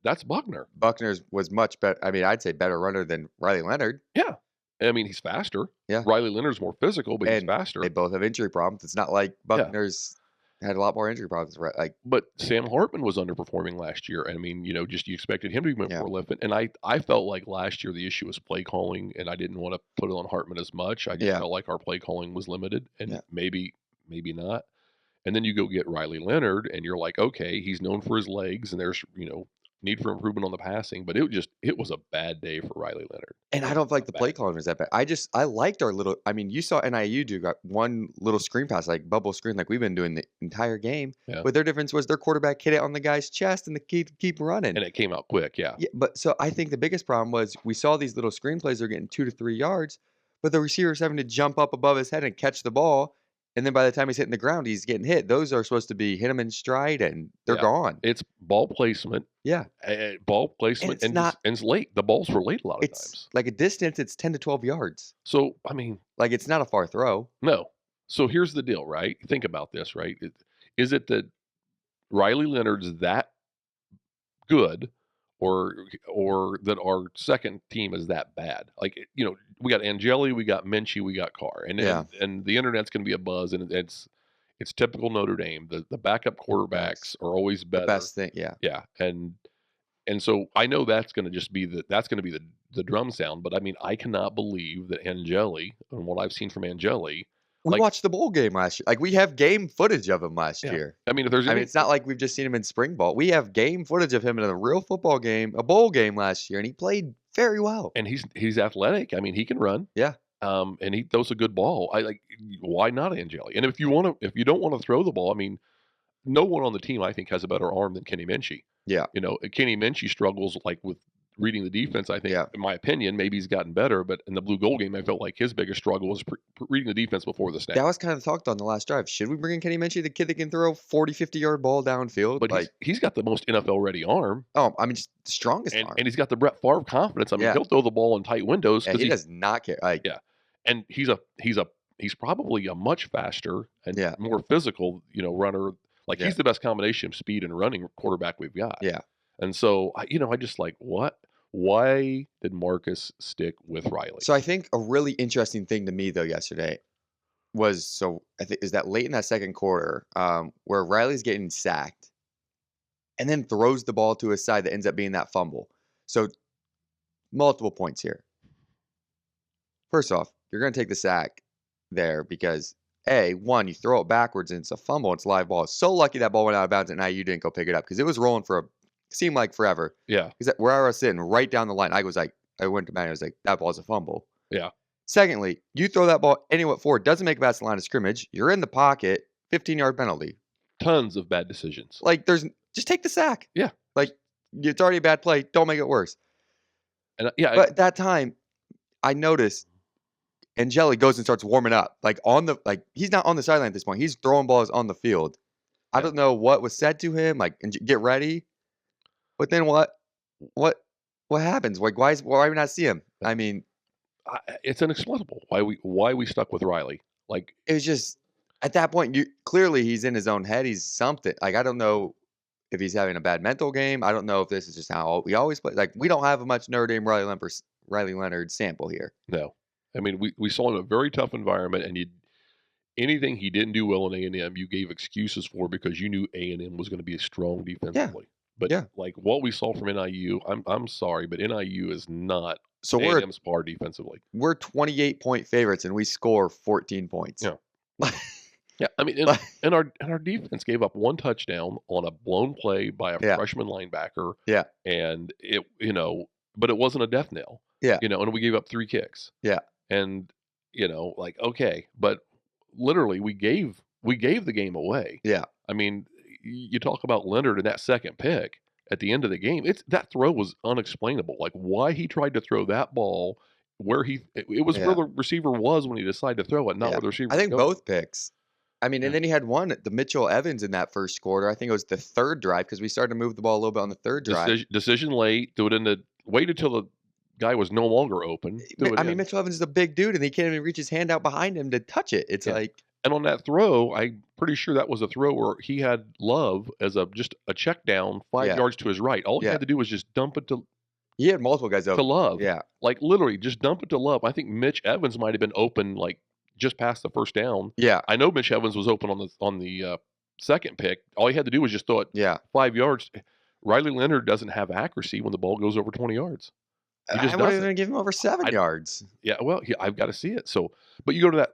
that's Buckner. Buckner's was much better. I mean, I'd say better runner than Riley Leonard. Yeah. I mean, he's faster. Yeah. Riley Leonard's more physical, but he's And faster. They both have injury problems. It's not like Buckner's had a lot more injury problems, right? Like, But Sam Hartman was underperforming last year. I mean, just you expected him to be Yeah. more lifted. And I felt like last year the issue was play calling, and I didn't want to put it on Hartman as much. I just Yeah. felt like our play calling was limited, and Yeah. maybe not. And then you go get Riley Leonard, and you're like, okay, he's known for his legs, and there's need for improvement on the passing. But it was a bad day for Riley Leonard. and I don't feel like the Bad. play calling was that bad. I liked our little. I mean, you saw NIU do got one little screen pass, like bubble screen, like we've been doing the entire game. Yeah. But their difference was their quarterback hit it on the guy's chest and the keep running. And it came out quick, yeah. Yeah, but so I think the biggest problem was we saw these little screenplays are getting 2 to 3 yards, but the receiver's having to jump up above his head and catch the ball, and then by the time he's hitting the ground, he's getting hit. Those are supposed to be hit him in stride, and they're Yeah. gone. It's ball placement. Yeah, Ball placement, it's and not- it's late. The balls were late a lot of it's times. like a distance. It's 10 to 12 yards. So, I mean, Like it's not a far throw. no. So here's the deal, right? Think about this, right? Is it that Riley Leonard's that good, or that our second team is that bad? Like, we got Angeli, we got Minchie, we got Carr, and Yeah. and the internet's going to be a buzz, and it's typical Notre Dame. The backup quarterbacks are always better. The best thing. Yeah, Yeah, and so I know that's going to just be the drum sound, but I mean, I cannot believe that Angeli, and what I've seen from Angeli, we Like- watched the bowl game last year. Like we have game footage of him last Yeah. year. I mean, if there's I any, mean, it's not like we've just seen him in spring ball. We have game footage of him in a real football game, a bowl game last year, and he played very well. and he's athletic. I mean, he can run. Yeah. And he throws a good ball. I like, why not Angeli? And if you don't want to throw the ball, I mean, no one on the team I think has a better arm than Kenny Minchie. Yeah. Kenny Minchie struggles like with reading the defense. I think, Yeah. in my opinion, maybe he's gotten better, but in the blue gold game, I felt like his biggest struggle was reading the defense before the snap. That was kind of talked on the last drive. Should we bring in Kenny Minchie, the kid that can throw 40, 50-yard ball downfield? But he's got the most NFL ready arm. Oh, I mean, just the strongest and, arm. and he's got the Brett Favre confidence. I mean, Yeah. he'll throw the ball in tight windows. Yeah, he does not care. Like, yeah. And he's probably a much faster and Yeah. more physical, runner. Like, Yeah. he's the best combination of speed and running quarterback we've got. Yeah. And so, I just like, what? Why did Marcus stick with Riley? So I think a really interesting thing to me though yesterday was I think is that late in that second quarter, where Riley's getting sacked, and then throws the ball to his side that ends up being that fumble. So multiple points here. First off, you're going to take the sack there because one, you throw it backwards and it's a fumble. It's a live ball. It's so lucky that ball went out of bounds and now you didn't go pick it up because it was rolling seemed like forever. Yeah. Because where I was sitting right down the line, I went to Matt and I was like, that ball's a fumble. Yeah. Secondly, you throw that ball anywhere forward, doesn't make it past the line of scrimmage. You're in the pocket, 15-yard penalty. Tons of bad decisions. Like, just take the sack. Yeah. Like, it's already a bad play. Don't make it worse. And but at that time, I noticed Angeli goes and starts warming up. He's not on the sideline at this point. He's throwing balls on the field. I don't know what was said to him, like, get ready. But then what happens? Like, why we not see him? I mean, it's inexplicable why we stuck with Riley. Like, it was just at that point, clearly he's in his own head. He's something. Like, I don't know if he's having a bad mental game. I don't know if this is just how we always play. Like, we don't have a much Notre Dame Riley Leonard sample here. No. I mean, we saw him in a very tough environment, and anything he didn't do well in A&M, you gave excuses for because you knew A&M was going to be strong defensively. But like what we saw from NIU, I'm sorry, but NIU is not A&M's par defensively. We're 28-point favorites, and we score 14 points. Yeah. Yeah, I mean, and our defense gave up one touchdown on a blown play by a freshman linebacker. Yeah, and it, but it wasn't a death knell. Yeah, and we gave up 3 kicks. Yeah, and like, okay, but literally we gave the game away. Yeah, I mean, you talk about Leonard and that second pick at the end of the game. That throw was unexplainable. Like, why he tried to throw that ball where it was where the receiver was when he decided to throw it, not where the receiver. I think both picks. I mean, and then he had one, the Mitchell Evans in that first quarter. I think it was the third drive because we started to move the ball a little bit on the third drive. Decision late. Waited till the guy was no longer open. I mean, Mitchell Evans is a big dude, and he can't even reach his hand out behind him to touch it. It's like. And on that throw, I'm pretty sure that was a throw where he had Love as just a check down 5 yards to his right. All he had to do was just dump it to. He had multiple guys open. To Love. Yeah. Like, literally, just dump it to Love. I think Mitch Evans might have been open, like, just past the first down. Yeah. I know Mitch Evans was open on the second pick. All he had to do was just throw it 5 yards. Riley Leonard doesn't have accuracy when the ball goes over 20 yards. He just I wouldn't even give him over 7 yards. Yeah, well, I've got to see it. So, but you go to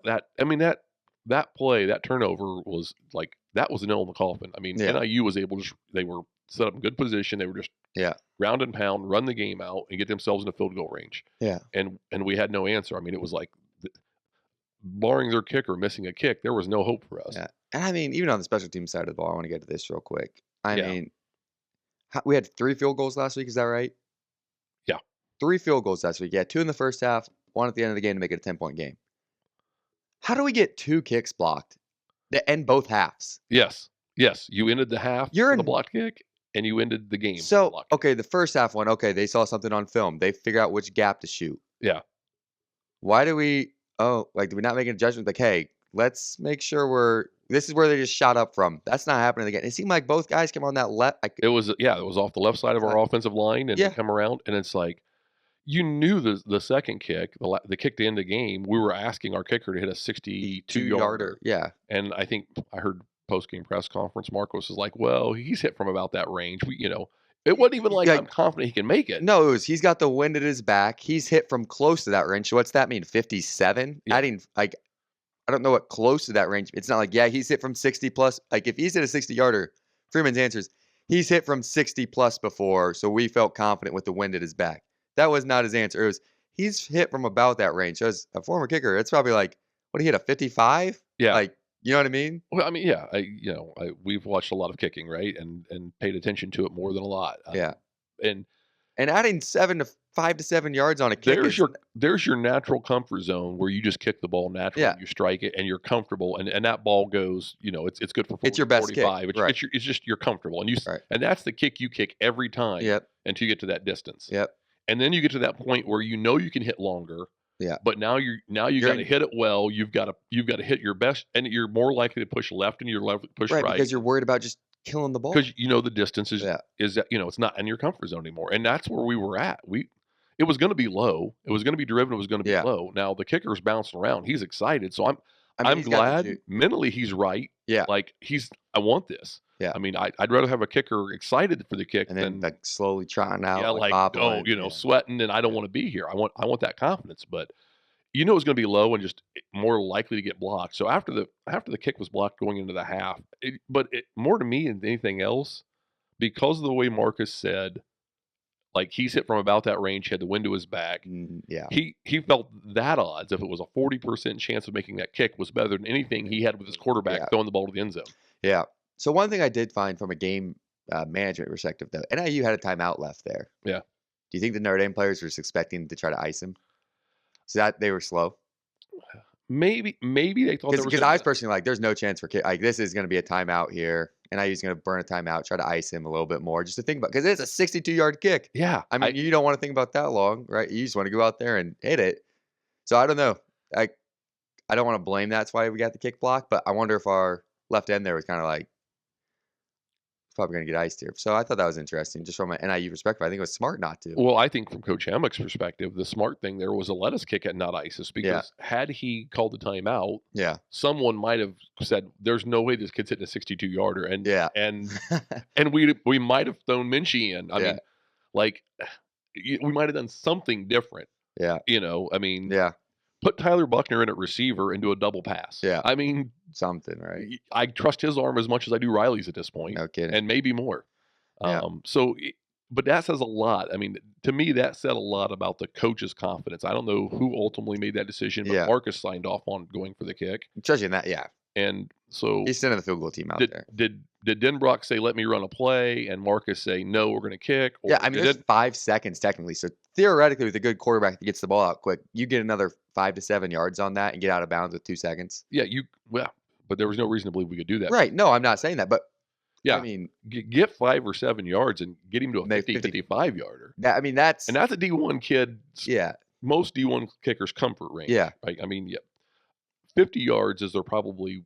that play, that turnover was like, that was a nail in the coffin. I mean, NIU was able to, they were set up in good position. They were just ground and pound, run the game out, and get themselves in a field goal range. Yeah. And we had no answer. I mean, it was like, barring their kicker missing a kick, there was no hope for us. Yeah. And I mean, even on the special team side of the ball, I want to get to this real quick. I mean, we had 3 field goals last week. Is that right? Yeah. 3 field goals last week. Yeah, 2 in the first half, 1 at the end of the game to make it a 10-point game. How do we get 2 kicks blocked that end both halves? Yes. You ended the half with a blocked kick, and you ended the game. So, okay, the first half one, they saw something on film. They figure out which gap to shoot. Yeah. Why do we, do we not make a judgment like, hey, let's make sure this is where they just shot up from. That's not happening again. It seemed like both guys came on that left. It was off the left side of our offensive line, and they come around, and it's like, you knew the second kick, the kick to end the game, we were asking our kicker to hit a 62-yarder. Yeah. And I think I heard post-game press conference, Marcos is like, well, he's hit from about that range. It wasn't even like I'm confident he can make it. No, he's got the wind at his back. He's hit from close to that range. So what's that mean? 57? Yeah. I don't know what close to that range. It's not like, he's hit from 60 plus. Like, if he's hit a 60-yarder, Freeman's answers, he's hit from 60 plus before, so we felt confident with the wind at his back. That was not his answer. It was, he's hit from about that range. So as a former kicker, it's probably like, what, he hit a 55? Yeah. Like, you know what I mean? Well, I mean, yeah, we've watched a lot of kicking, right, and paid attention to it more than a lot. Yeah. And adding 5 to 7 yards on a kick is there's your natural comfort zone where you just kick the ball naturally, Yeah. and you strike it, and you're comfortable, and that ball goes, it's good for 40, It's your best kick, 45. right. It's just you're comfortable, and Right. and that's the kick you kick every time Yep. until you get to that distance. Yep. And then you get to that point where you can hit longer. Yeah. But now you got to hit it well. You've got to hit your best, and you're more likely to push left and you're likely to push right, because you're worried about just killing the ball. because the distance is that it's not in your comfort zone anymore, and that's where we were at. It was going to be low. It was going to be driven. It was going to be low. Now the kicker's bouncing around. He's excited, so I'm he's got the glad juice. mentally he's right. Yeah. Like I want this. Yeah. I mean, I'd rather have a kicker excited for the kick And then than like slowly trotting out, bobbling, sweating, and I don't want to be here. I want that confidence, but it was going to be low and just more likely to get blocked. So after the kick was blocked going into the half, more to me than anything else, because of the way Marcus said, like, he's hit from about that range, had the wind to his back. Yeah. He felt that odds, if it was a 40% chance of making that kick, was better than anything he had with his quarterback throwing the ball to the end zone. Yeah. So one thing I did find from a game management perspective, though, NIU had a timeout left there. Yeah. Do you think the Notre Dame players were just expecting to try to ice him? So that they were slow? Maybe they thought Because I was personally like, there's no chance for like, this is going to be a timeout here. And NIU's going to burn a timeout, try to ice him a little bit more, just to think about, because it's a 62-yard kick. Yeah. I mean, you don't want to think about that long, right? You just want to go out there and hit it. So I don't know. I don't want to blame that's why we got the kick block, but I wonder if our left end there was kind of like, probably going to get iced here. So I thought that was interesting, just from an NIU perspective. I think it was smart not to. Well, I think from Coach Hammock's perspective, the smart thing there was to let us kick it, not ice us, because had he called the timeout, someone might have said, "There's no way this kid's hitting a 62-yarder," and and we might have thrown Minchie in. I mean, like, we might have done something different. Yeah, I mean, put Tyler Buckner in at receiver and do a double pass. Yeah, I mean, something, right? I trust his arm as much as I do Riley's at this point. No kidding. And maybe more. But that says a lot. I mean, to me, that said a lot about the coach's confidence. I don't know who ultimately made that decision, but Marcus signed off on going for the kick. Judging that, And so he's sending the field goal team out there. Did Denbrock say, "Let me run a play," and Marcus say, "No, we're going to kick"? Or I mean, there's 5 seconds technically. So theoretically, with a good quarterback that gets the ball out quick, you get another 5 to 7 yards on that and get out of bounds with 2 seconds. Yeah, but there was no reason to believe we could do that. Right. No, I'm not saying that, but I mean, get 5 or 7 yards and get him to a 55-yarder. I mean, that's a D1 kid. Most D1 kickers' comfort range. Yeah. Right. I mean, 50 yards is probably.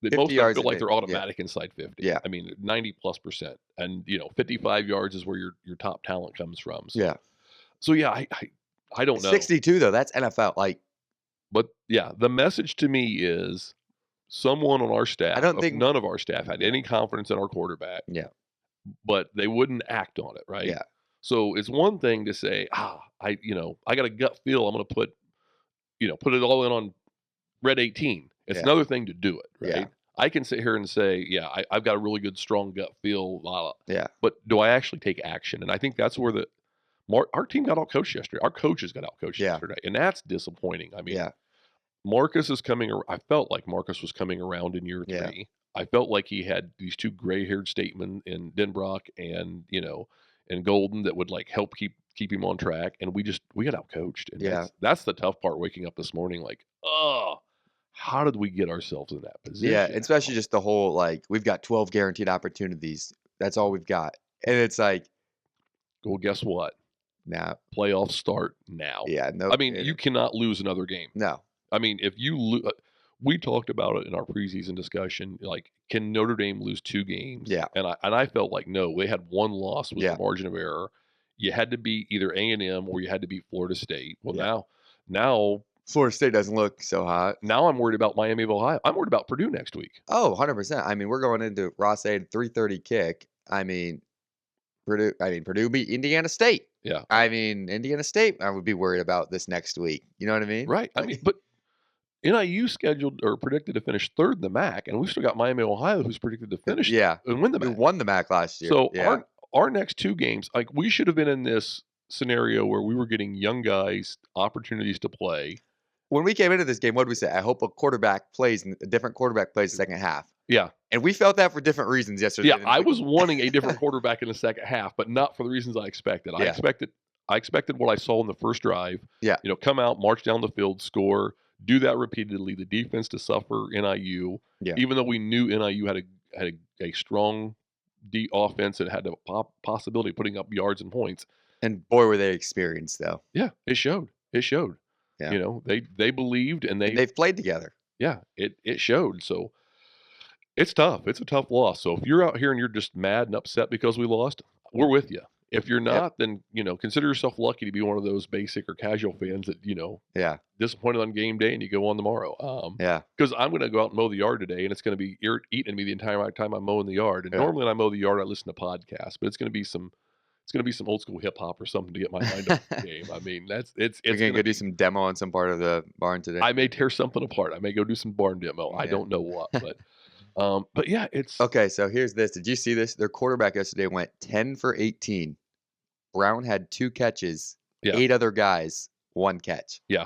Most of them feel like they're automatic inside 50. Yeah. I mean, 90+%. And 55 yards is where your top talent comes from. So, I don't know. 62 though, that's NFL. Like, but the message to me is someone on our staff. I don't think none of our staff had any confidence in our quarterback. Yeah. But they wouldn't act on it, right? Yeah. So it's one thing to say, I got a gut feel. I'm going to put it all in on red 18. It's another thing to do it, right? Yeah. I can sit here and say, I've got a really good, strong gut feel. Yeah. But do I actually take action? And I think that's where our team got out-coached yesterday. Our coaches got out-coached yesterday. And that's disappointing. I mean, Marcus is coming. I felt like Marcus was coming around in year 3. Yeah. I felt like he had these 2 gray-haired statements in Denbrock and and Golden that would like help keep him on track. And we got out-coached. And that's the tough part. Waking up this morning, like, how did we get ourselves in that position? Yeah, especially just the whole, like, we've got 12 guaranteed opportunities. That's all we've got. And it's like, well, guess what? Now playoffs start now. Yeah, no. I mean, you cannot lose another game. No. I mean, if you we talked about it in our preseason discussion. Like, can Notre Dame lose 2 games? Yeah. And I felt like no, they had 1 loss with the margin of error. You had to beat either A&M or you had to beat Florida State. Well, now. Florida State doesn't look so hot. Now I'm worried about Miami of Ohio. I'm worried about Purdue next week. Oh, 100%. I mean, we're going into Ross 8 3:30 kick. I mean, Purdue beat Indiana State. Yeah. I mean, Indiana State, I would be worried about this next week. You know what I mean? Right. I mean, but NIU scheduled or predicted to finish 3rd in the MAC, and we've still got Miami of Ohio, who's predicted to finish and win the MAC. We won the MAC last year. So our next 2 games, like, we should have been in this scenario where we were getting young guys opportunities to play. When we came into this game, what did we say? I hope a different quarterback plays the second half. Yeah. And we felt that for different reasons yesterday. Yeah, I was wanting a different quarterback in the second half, but not for the reasons I expected. Yeah. I expected what I saw in the first drive. Yeah. Come out, march down the field, score, do that repeatedly. The defense to suffer NIU. Yeah. Even though we knew NIU had a strong offense and had the possibility of putting up yards and points. And boy, were they experienced, though. Yeah, it showed. It showed. Yeah. They believed and they've played together. Yeah, it showed. So it's tough. It's a tough loss. So if you're out here and you're just mad and upset because we lost, we're with you. If you're not, then consider yourself lucky to be one of those basic or casual fans that Yeah. disappointed on game day and you go on tomorrow. Yeah. Because I'm going to go out and mow the yard today, and it's going to be eating me the entire time I'm mowing the yard. And Yeah. normally when I mow the yard, I listen to podcasts, but it's going to be some old school hip hop or something to get my mind off the game. I mean, it's You're gonna go do some demo on some part of the barn today. I may tear something apart. I may go do some barn demo. I Yeah. don't know what, but yeah, it's Okay, so here's this. Did you see this? Their quarterback yesterday went 10 for 18. Brown had 2 catches. Yeah. 8 other guys, 1 catch. Yeah.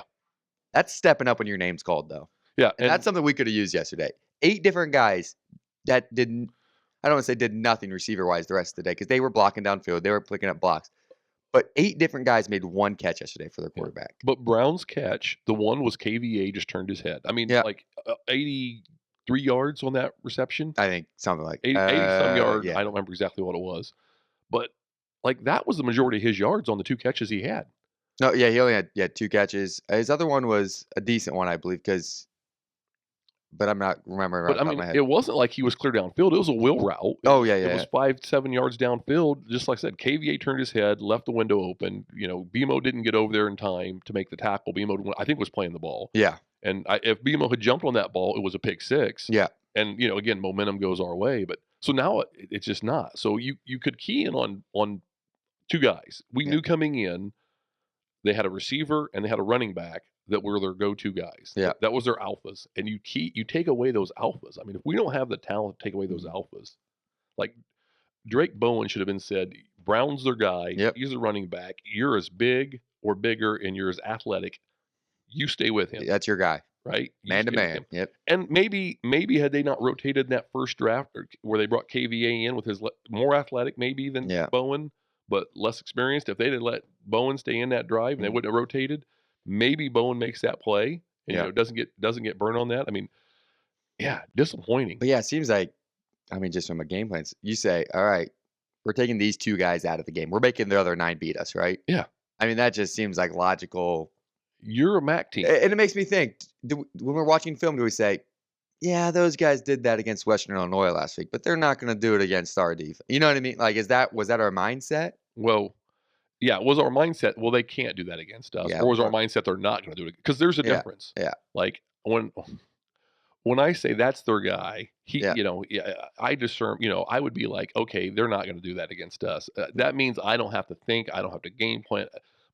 That's stepping up when your name's called, though. Yeah, And that's something we could have used yesterday. 8 different guys that didn't. I don't want to say did nothing receiver-wise the rest of the day because they were blocking downfield. They were picking up blocks. But 8 different guys made 1 catch yesterday for their quarterback. But Brown's catch, the one was KVA just turned his head. I mean, Yeah. like 83 yards on that reception. I think something like 80 some yards. Yeah. I don't remember exactly what it was. But like that was the majority of his yards on the 2 catches he had. No, yeah, he only had 2 catches. His other one was a decent one, I believe, but I'm not remembering right But off I the top of my mean, head. it wasn't like he was clear downfield. It was a wheel route. Oh, yeah, It yeah. was 5-7 yards downfield. Just like I said, KVA turned his head, left the window open. BMO didn't get over there in time to make the tackle. BMO, I think, was playing the ball. Yeah. And if BMO had jumped on that ball, it was a pick 6. Yeah. And again, momentum goes our way. But so now it's just not. So you could key in on 2 guys. We Yeah. knew coming in, they had a receiver and they had a running back that were their go-to guys. Yeah. That was their alphas. And you take away those alphas. I mean, if we don't have the talent to take away those alphas, like Drake Bowen should have been said, Brown's their guy. Yep. He's the running back. You're as big or bigger and you're as athletic. You stay with him. That's your guy. Right? You Man to stay with man. him. Yep. And maybe had they not rotated in that first draft where they brought KVA in with his more athletic maybe than Yeah. Bowen, but less experienced, if they'd have let Bowen stay in that drive and they wouldn't have rotated, maybe Bowen makes that play and Yeah. doesn't get burned on that. I mean, yeah, disappointing. But yeah, it seems like, just from a game plan, you say, all right, we're taking these 2 guys out of the game. We're making the other 9 beat us, right? Yeah. That just seems like logical. You're a MAC team. And it makes me think, when we're watching film, do we say, yeah, those guys did that against Western Illinois last week, but they're not going to do it against our defense. You know what I mean? Like, was that our mindset? Well, yeah, was our mindset, well, they can't do that against us. Yeah, Or was our or- mindset they're not going to do it? Because there's a Yeah, difference. yeah. Like when I say that's their guy, Yeah. I discern, I would be like, okay, they're not going to do that against us. That means I don't have to think, I don't have to game plan.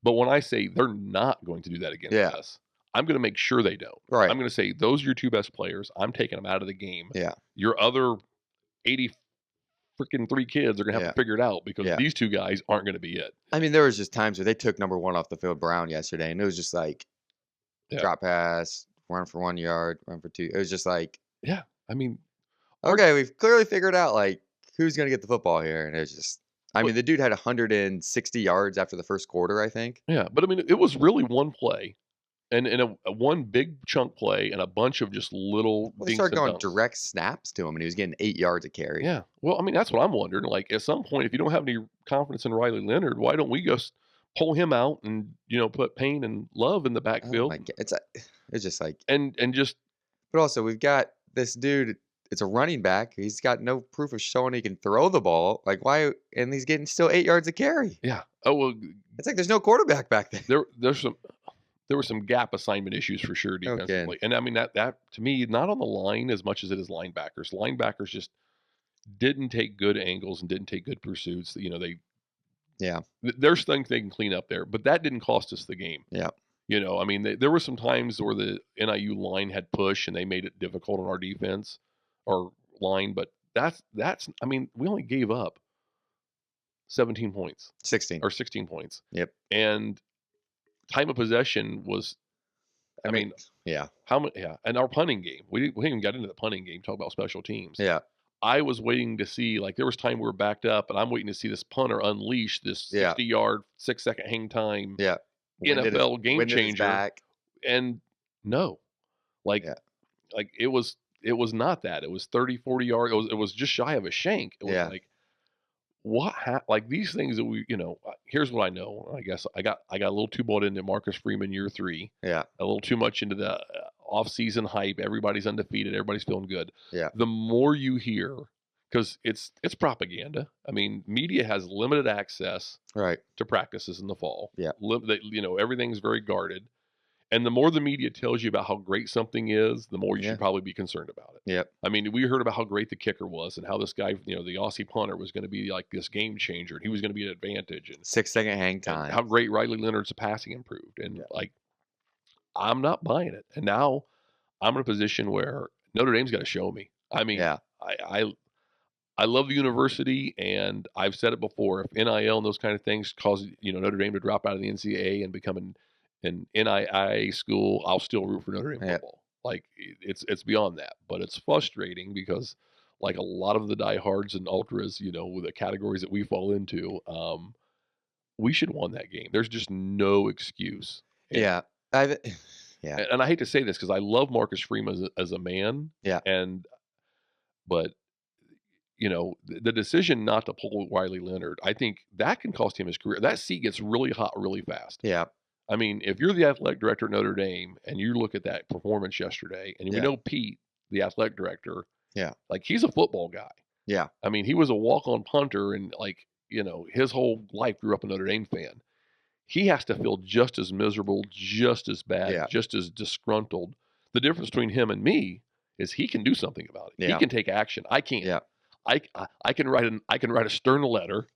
But when I say they're not going to do that against Yeah. us, I'm going to make sure they don't. Right. I'm going to say those are your 2 best players. I'm taking them out of the game. Yeah. Your other 80 freaking 3 kids are going to have Yeah. to figure it out because Yeah. these 2 guys aren't going to be it. There was just times where they took number 1 off the field, Brown, yesterday, and it was just like Yeah. drop pass, run for 1 yard, run for 2. It was just like, Yeah. I mean, okay, we've clearly figured out like who's going to get the football here, and it's just, the dude had 160 yards after the first quarter, I think. yeah. But I mean, it was really one play. And a one big chunk play and a bunch of just little Well, they dinks started and going dunks. direct snaps to him, and he was getting 8 yards a carry. Yeah. Well, I mean, that's what I'm wondering. Like, at some point, if you don't have any confidence in Riley Leonard, why don't we just pull him out and, put Payne and Love in the Oh backfield my God. It's just like, and just, but also we've got this dude. It's a running back. He's got no proof of showing he can throw the ball. Like, why? And he's getting still 8 yards a carry. yeah. Oh, well, It's like there's no quarterback back there. there were some gap assignment issues for sure defensively. And I mean, that to me, not on the line as much as it is linebackers. Linebackers just didn't take good angles and didn't take good pursuits. Yeah. There's things they can clean up there, but that didn't cost us the game. Yeah. I mean, there were some times where the NIU line had push and they made it difficult on our defense or line, but that's, I mean, we only gave up 17 points 16. or 16 points. Yep. And time of possession was, I mean, yeah. how many? Yeah. And our punting game, we didn't even get into the punting game, talk about special teams. Yeah. I was waiting to see, like, there was time we were backed up, and I'm waiting to see this punter unleash this 60-yard, 6-second hang time Yeah. NFL game Winded his changer. back. And no, like, Yeah. like it was not that. It was 30, 40 yards. It was just shy of a shank. It was Yeah. like, what like these things that we, here's what I know. I guess I got a little too bought into Marcus Freeman year 3. Yeah. A little too much into the off-season hype. Everybody's undefeated. Everybody's feeling good. Yeah. The more you hear, because it's propaganda. I mean, media has limited access Right. to practices in the fall. Yeah. Everything's very guarded. And the more the media tells you about how great something is, the more you Yeah. should probably be concerned about it. Yep. I mean, we heard about how great the kicker was and how this guy, the Aussie punter was going to be like this game changer and he was going to be an advantage. And 6-second hang and time. how great Riley Leonard's passing improved. And like, I'm not buying it. And now I'm in a position where Notre Dame's got to show me. I mean, Yeah. I love the university, and I've said it before. If NIL and those kind of things cause Notre Dame to drop out of the NCAA and become an NII school, I'll still root for Notre Dame football. Like it's beyond that, but it's frustrating because, like a lot of the diehards and ultras, with the categories that we fall into, we should have won that game. There's just no excuse. And, Yeah. Yeah. And I hate to say this because I love Marcus Freeman as a man. Yeah. But the decision not to pull Riley Leonard, I think that can cost him his career. That seat gets really hot really fast. Yeah. I mean, if you're the athletic director at Notre Dame and you look at that performance yesterday, and we know Pete, the athletic director, like he's a football guy. Yeah. I mean, he was a walk-on punter, and his whole life grew up a Notre Dame fan. He has to feel just as miserable, just as bad, just as disgruntled. The difference between him and me is he can do something about it. Yeah. He can take action. I can't. Yeah. I can write a stern letter.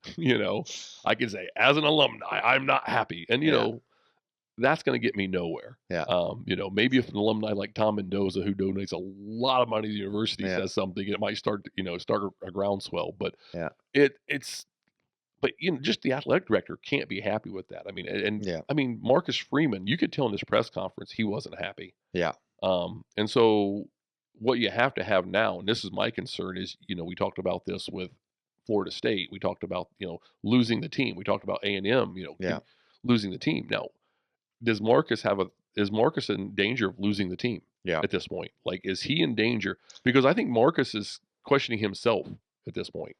I can say, as an alumni, I'm not happy, and that's going to get me nowhere. Yeah. Maybe if an alumni like Tom Mendoza, who donates a lot of money to the university, says something, it might start a groundswell. But but just the athletic director can't be happy with that. I mean, I mean, Marcus Freeman, you could tell in this press conference he wasn't happy. Yeah. And so what you have to have now, and this is my concern, is we talked about this with Florida State. We talked about losing the team. We talked about A&M. Losing the team. Now, is Marcus in danger of losing the team? Yeah. At this point, like, is he in danger? Because I think Marcus is questioning himself at this point.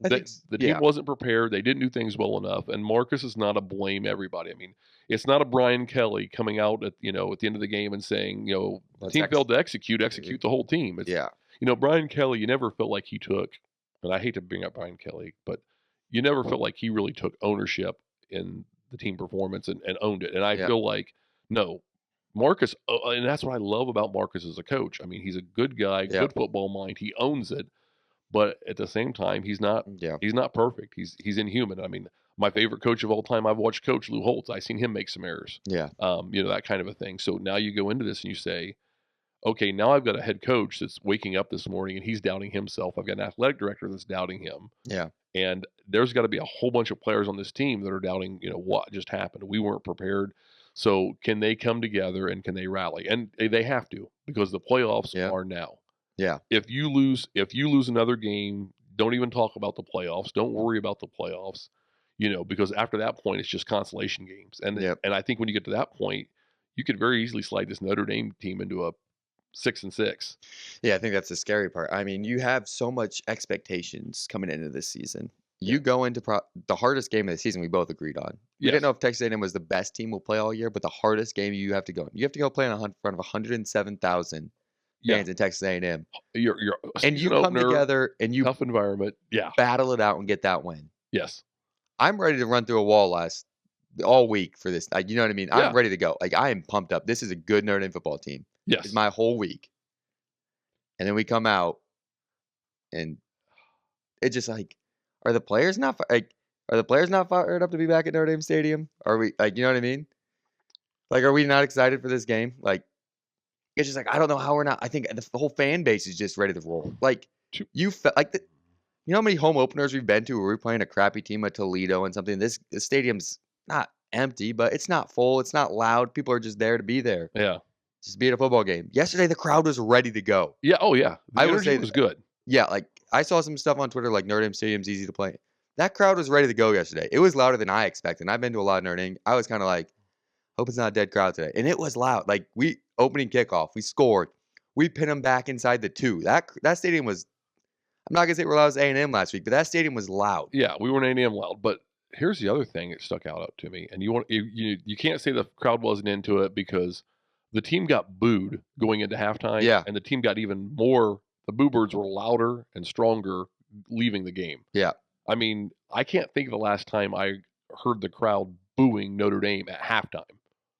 The team wasn't prepared. They didn't do things well enough. And Marcus is not to blame everybody. I mean, it's not a Brian Kelly coming out at the end of the game and saying, the team failed to execute the whole team. It's, Brian Kelly, you never felt like he took, and I hate to bring up Brian Kelly, but you never felt like he really took ownership in the team performance and owned it. And I feel like, no, Marcus, and that's what I love about Marcus as a coach. I mean, he's a good guy, good football mind. He owns it. But at the same time, he's not perfect. He's inhuman. I mean, my favorite coach of all time, I've watched Coach Lou Holtz. I've seen him make some errors. Yeah. That kind of a thing. So now you go into this and you say, okay, now I've got a head coach that's waking up this morning and he's doubting himself. I've got an athletic director that's doubting him. Yeah. And there's got to be a whole bunch of players on this team that are doubting, what just happened. We weren't prepared. So can they come together and can they rally? And they have to, because the playoffs are now. Yeah. If you lose another game, don't even talk about the playoffs. Don't worry about the playoffs, because after that point, it's just consolation games. And and I think when you get to that point, you could very easily slide this Notre Dame team into a 6-6. Yeah, I think that's the scary part. I mean, you have so much expectations coming into this season. You go into the hardest game of the season. We both agreed on. We didn't know if Texas A&M was the best team we'll play all year, but the hardest game you have to go. You have to go play in front of 107,000 fans in Texas A&M. You're and you come together and you tough environment. Yeah, battle it out and get that win. Yes, I'm ready to run through a wall all week for this. You know what I mean? I'm ready to go. Like, I am pumped up. This is a good Notre Dame football team. Yes, it's my whole week. And then we come out, and it's just like, are the players not fired up to be back at Notre Dame Stadium? Are we you know what I mean? Like, are we not excited for this game? Like, it's just like, I don't know how we're not. I think the whole fan base is just ready to roll. Like, you felt like You know how many home openers we've been to where we're playing a crappy team at Toledo and something? This stadium's not empty, but it's not full. It's not loud. People are just there to be there. Yeah. Just be at a football game. Yesterday, the crowd was ready to go. Yeah. Oh, yeah. The I would energy say was good. Yeah, like I saw some stuff on Twitter like Notre Dame Stadium's easy to play. That crowd was ready to go yesterday. It was louder than I expected. And I've been to a lot of Notre Dame. I was kind of like, hope it's not a dead crowd today. And it was loud. Like we opening kickoff, we scored. We pinned them back inside the 2. That stadium was. I'm not gonna say we're loud as A&M last week, but that stadium was loud. Yeah, we weren't A&M loud. But here's the other thing that stuck out to me, and you can't say the crowd wasn't into it because the team got booed going into halftime. Yeah. And the team got even more. The boo birds were louder and stronger leaving the game. Yeah. I mean, I can't think of the last time I heard the crowd booing Notre Dame at halftime.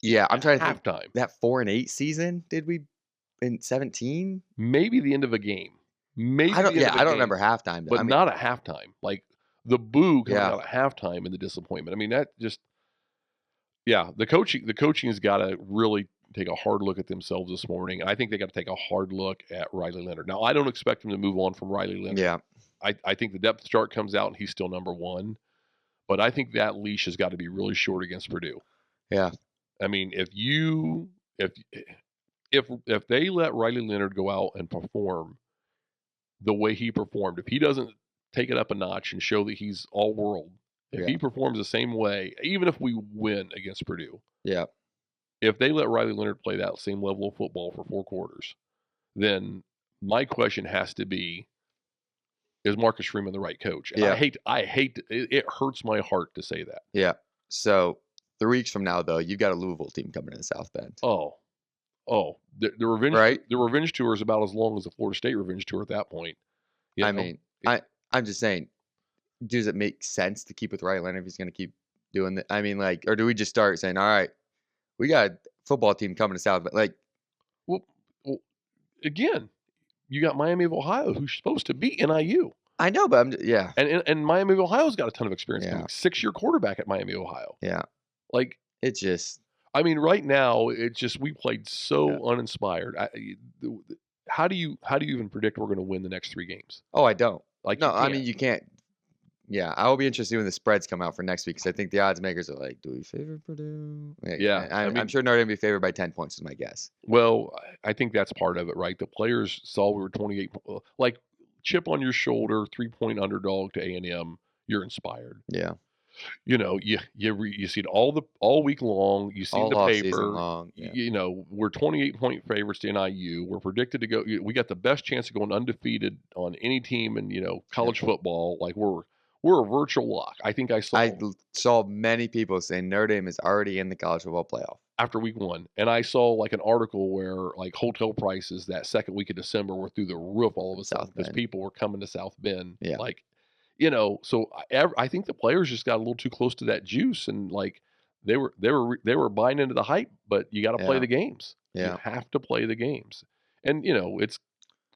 Yeah, I'm trying to think. Halftime. That 4-8 season, did we in 17? Maybe the end of a game. Maybe I don't. the end Yeah, of a I don't game, remember halftime. but I mean, not at halftime. Like the boo coming Yeah. out at halftime and the disappointment. I mean, that just the coaching has got to really take a hard look at themselves this morning. And I think they got to take a hard look at Riley Leonard. Now, I don't expect him to move on from Riley Leonard. yeah, I think the depth chart comes out and he's still number one. But I think that leash has got to be really short against Purdue. yeah, I mean, if they let Riley Leonard go out and perform the way he performed, if he doesn't take it up a notch and show that he's all world, if Yeah. he performs the same way, even if we win against Purdue, yeah, if they let Riley Leonard play that same level of football for 4 quarters, then my question has to be, is Marcus Freeman the right coach? And Yeah. I hate it hurts my heart to say that. yeah. So 3 weeks from now, though, you got a Louisville team coming to the South Bend. Oh, the revenge Right? the revenge tour is about as long as the Florida State revenge tour at that point. You I know? mean, I'm just saying, does it make sense to keep with Riley Leonard if he's going to keep doing that? I mean, like, or do we just start saying, all right, we got a football team coming to South Bend? Like, well, again, you got Miami of Ohio, who's supposed to beat NIU, I know, but yeah, and Miami of Ohio's got a ton of experience. Yeah. 6-year quarterback at Miami, Ohio. yeah. Like, It's just, I mean, right now it's just we played so Yeah. uninspired. How do you even predict we're going to win the next 3 games? oh, I don't. Like, No, you I can't. mean, you can't. Yeah, I will be interested when the spreads come out for next week because I think the odds makers are like, do we favor Purdue? Like, Yeah, I I'm mean- sure Notre Dame will be favored by 10 points is my guess. Well, I think that's part of it, right? The players saw we were 28, like chip on your shoulder, 3-point underdog to A&M. You're inspired. Yeah, You know, you see it all week long. You see all in the off paper. season long. Yeah. You know, we're 28-point favorites to NIU. We're predicted to go. We got the best chance of going undefeated on any team in college football. Like we're a virtual lock. I think I saw many people saying Notre Dame is already in the college football playoff. after week 1, and I saw like an article where like hotel prices that second week of December were through the roof all of a sudden South because Bend. people were coming to South Bend. Yeah. Like, so I think the players just got a little too close to that juice, and like they were buying into the hype. But you got to play Yeah. the games. Yeah. You have to play the games, and it's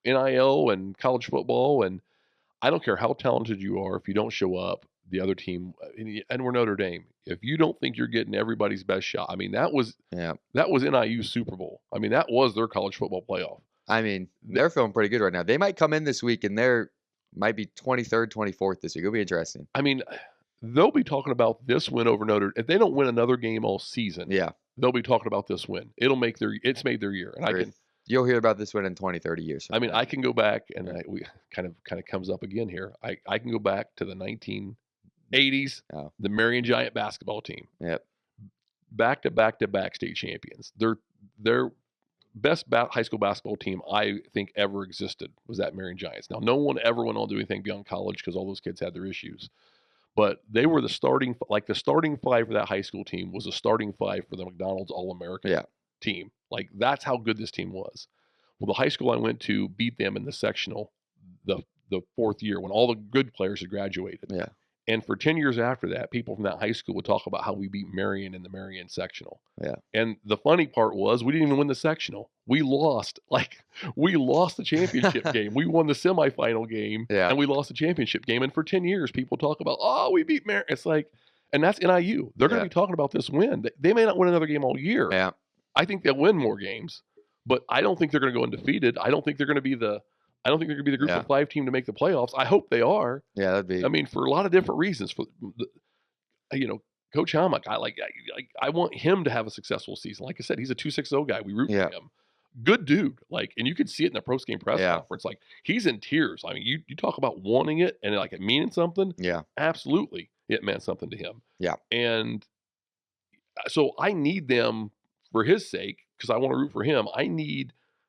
NIL and college football, and I don't care how talented you are if you don't show up. The other team, and we're Notre Dame. If you don't think you're getting everybody's best shot, I mean that was NIU's Super Bowl. I mean that was their college football playoff. I mean, they're feeling pretty good right now. They might come in this week and they're might be 23rd, 24th this week. It'll be interesting. I mean, they'll be talking about this win over Notre. If they don't win another game all season, Yeah. they'll be talking about this win. It's made their year, and Or you'll hear about this one in 20, 30 years. from I mean, now. I can go back, and we kind of comes up again here. I can go back to the 1980s, Oh. the Marion Giant basketball team, Yep. back to back state champions. Their best high school basketball team I think ever existed was that Marion Giants. Now, no one ever went on to do anything beyond college because all those kids had their issues. But they were the starting five for that high school team was the starting five for the McDonald's All-American Yeah. team. Like, that's how good this team was. Well, the high school I went to beat them in the sectional the 4th year when all the good players had graduated. Yeah. And for 10 years after that, people from that high school would talk about how we beat Marion in the Marion sectional. Yeah. And the funny part was we didn't even win the sectional. We lost the championship game. We won the semifinal game, Yeah. and we lost the championship game. And for 10 years, people talk about, we beat Marion. It's like, and that's NIU. They're going Yeah. to be talking about this win. They may not win another game all year. Yeah. I think they'll win more games, but I don't think they're going to go undefeated. I don't think they're going to be the I don't think they're going to be the group Yeah. of 5 team to make the playoffs. I hope they are. Yeah, that'd be. I mean, for a lot of different reasons. For Coach Helmick, I want him to have a successful season. Like I said, he's a 260 guy. We root Yeah. for him. Good dude. And you could see it in the post game press Yeah. conference. Like, he's in tears. I mean, you talk about wanting it and like it meaning something. Yeah. Absolutely, it meant something to him. Yeah. And so I need them for his sake, because I want to root for him.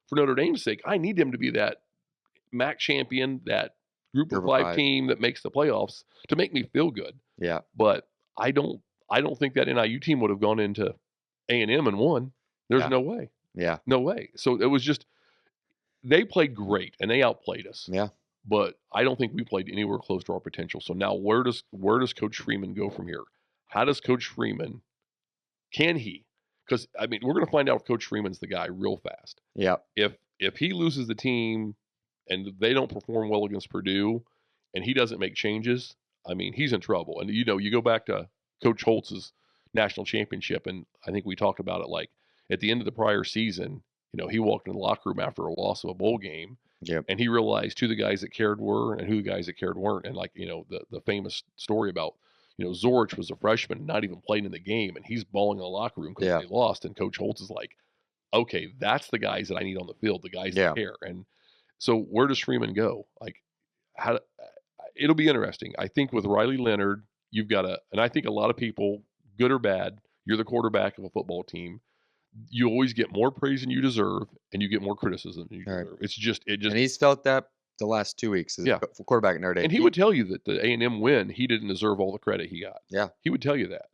For Notre Dame's sake, I need them to be that MAC champion, that group of 5 team that makes the playoffs, to make me feel good. Yeah. But I don't think that NIU team would have gone into A&M and won. There's Yeah. no way. Yeah. No way. So it was just, they played great and they outplayed us. Yeah. But I don't think we played anywhere close to our potential. So now where does Coach Freeman go from here? How does Coach Freeman, can he? Because I mean, we're going to find out if Coach Freeman's the guy real fast. Yeah. If he loses the team and they don't perform well against Purdue and he doesn't make changes, I mean, he's in trouble. And you go back to Coach Holtz's national championship, and I think we talked about it, like at the end of the prior season, he walked in the locker room after a loss of a bowl game. Yep. And he realized who the guys that cared were and who the guys that cared weren't. And the famous story about, Zorich was a freshman, not even playing in the game, and he's bawling in the locker room because they lost. And Coach Holtz is like, okay, that's the guys that I need on the field, the guys that care. And so where does Freeman go? Like, it'll be interesting. I think with Riley Leonard, you've got and I think a lot of people, good or bad, you're the quarterback of a football team. You always get more praise than you deserve, and you get more criticism than you deserve. It's just, and he's felt that the last 2 weeks as quarterback in Notre Dame. And he would tell you that the A&M win, he didn't deserve all the credit he got. Yeah. He would tell you that.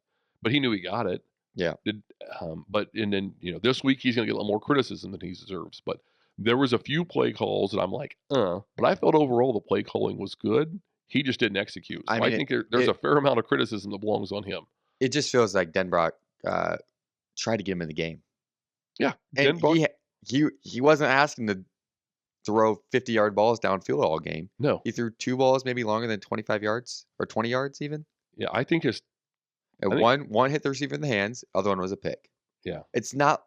But he knew he got it. Yeah. And then, this week he's going to get a lot more criticism than he deserves. But there was a few play calls that I'm like, but I felt overall the play calling was good. He just didn't execute. So I think there's a fair amount of criticism that belongs on him. It just feels like Denbrock tried to get him in the game. Yeah. And he wasn't asking to throw 50-yard balls downfield all game. No. He threw 2 balls maybe longer than 25 yards or 20 yards even. Yeah, I think one hit the receiver in the hands, other one was a pick. Yeah. It's not,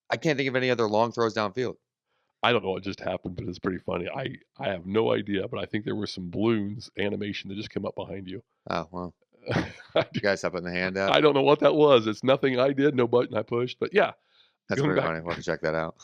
I can't think of any other long throws downfield. I don't know what just happened, but it's pretty funny. I have no idea, but I think there was some balloons animation that just came up behind you. Oh, well. You guys have putting the hand out? I don't know what that was. It's nothing I did, no button I pushed, but yeah. That's pretty funny. We'll have to check that out.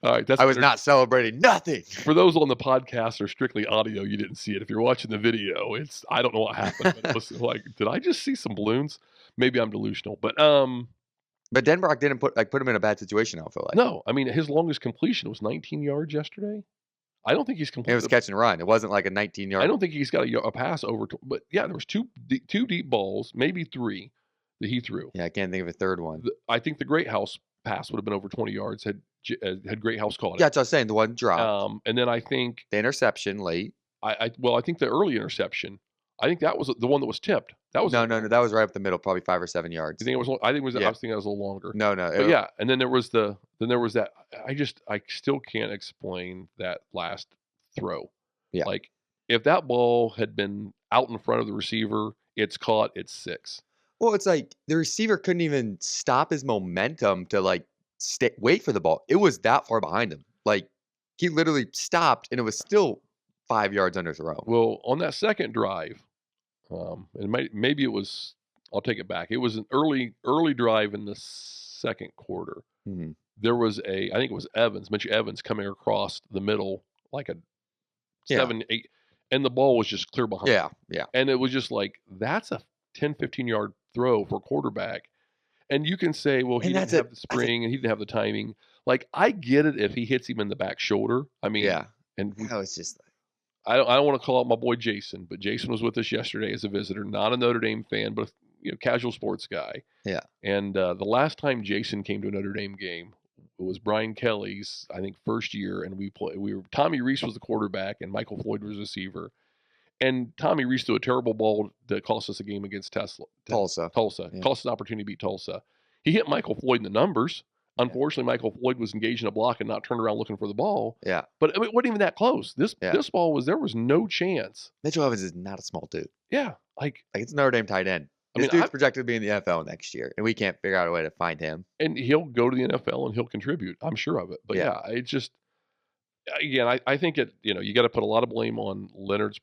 All right. I was not celebrating nothing. For those on the podcast or strictly audio, you didn't see it. If you're watching the video, I don't know what happened, but it was like, did I just see some balloons? Maybe I'm delusional, but Denbrock didn't put him in a bad situation, I feel like. No, I mean, his longest completion was 19 yards yesterday. I don't think he's completed. It was catch and run. It wasn't like a 19-yard. I don't think he's got a pass over. But yeah, there was two deep balls, maybe 3 that he threw. Yeah, I can't think of a third one. I think the Great House pass would have been over 20 yards had Great House caught it. Yeah, that's what I was saying. The one dropped. And then I think the interception late. I think the early interception. I think that was the one that was tipped. That was no. That was right up the middle, probably 5 or 7 yards. You think it was? I think it was. Yeah. I was thinking that was a little longer. No. But yeah, and then there was that. I still can't explain that last throw. Yeah. Like, if that ball had been out in front of the receiver, it's caught. It's 6. Well, it's like the receiver couldn't even stop his momentum to wait for the ball. It was that far behind him. Like, he literally stopped, and it was still 5 yards underthrown. Well, on that second drive, maybe it was. I'll take it back. It was an early drive in the second quarter. Mm-hmm. There was I think it was Mitch Evans coming across the middle like a 7, 8, and the ball was just clear behind. Yeah. And it was just like, that's a 10, 15-yard throw for a quarterback. And you can say, well, he didn't have the spring and he didn't have the timing. Like, I get it if he hits him in the back shoulder. I mean, and that was just. I don't want to call out my boy Jason, but Jason was with us yesterday as a visitor, not a Notre Dame fan, but casual sports guy. Yeah. And the last time Jason came to a Notre Dame game, it was Brian Kelly's, I think, first year, and Tommy Reese was the quarterback, and Michael Floyd was receiver. And Tommy Reese threw a terrible ball that cost us a game against Tulsa. Yeah. Cost us an opportunity to beat Tulsa. He hit Michael Floyd in the numbers. Unfortunately, Michael Floyd was engaged in a block and not turned around looking for the ball. Yeah. But it wasn't even that close. This ball there was no chance. Mitchell Evans is not a small dude. Yeah. Like it's Notre Dame tight end. This dude's projected to be in the NFL next year, and we can't figure out a way to find him. And he'll go to the NFL and he'll contribute. I'm sure of it. But yeah, it just again, I think you got to put a lot of blame on Leonard's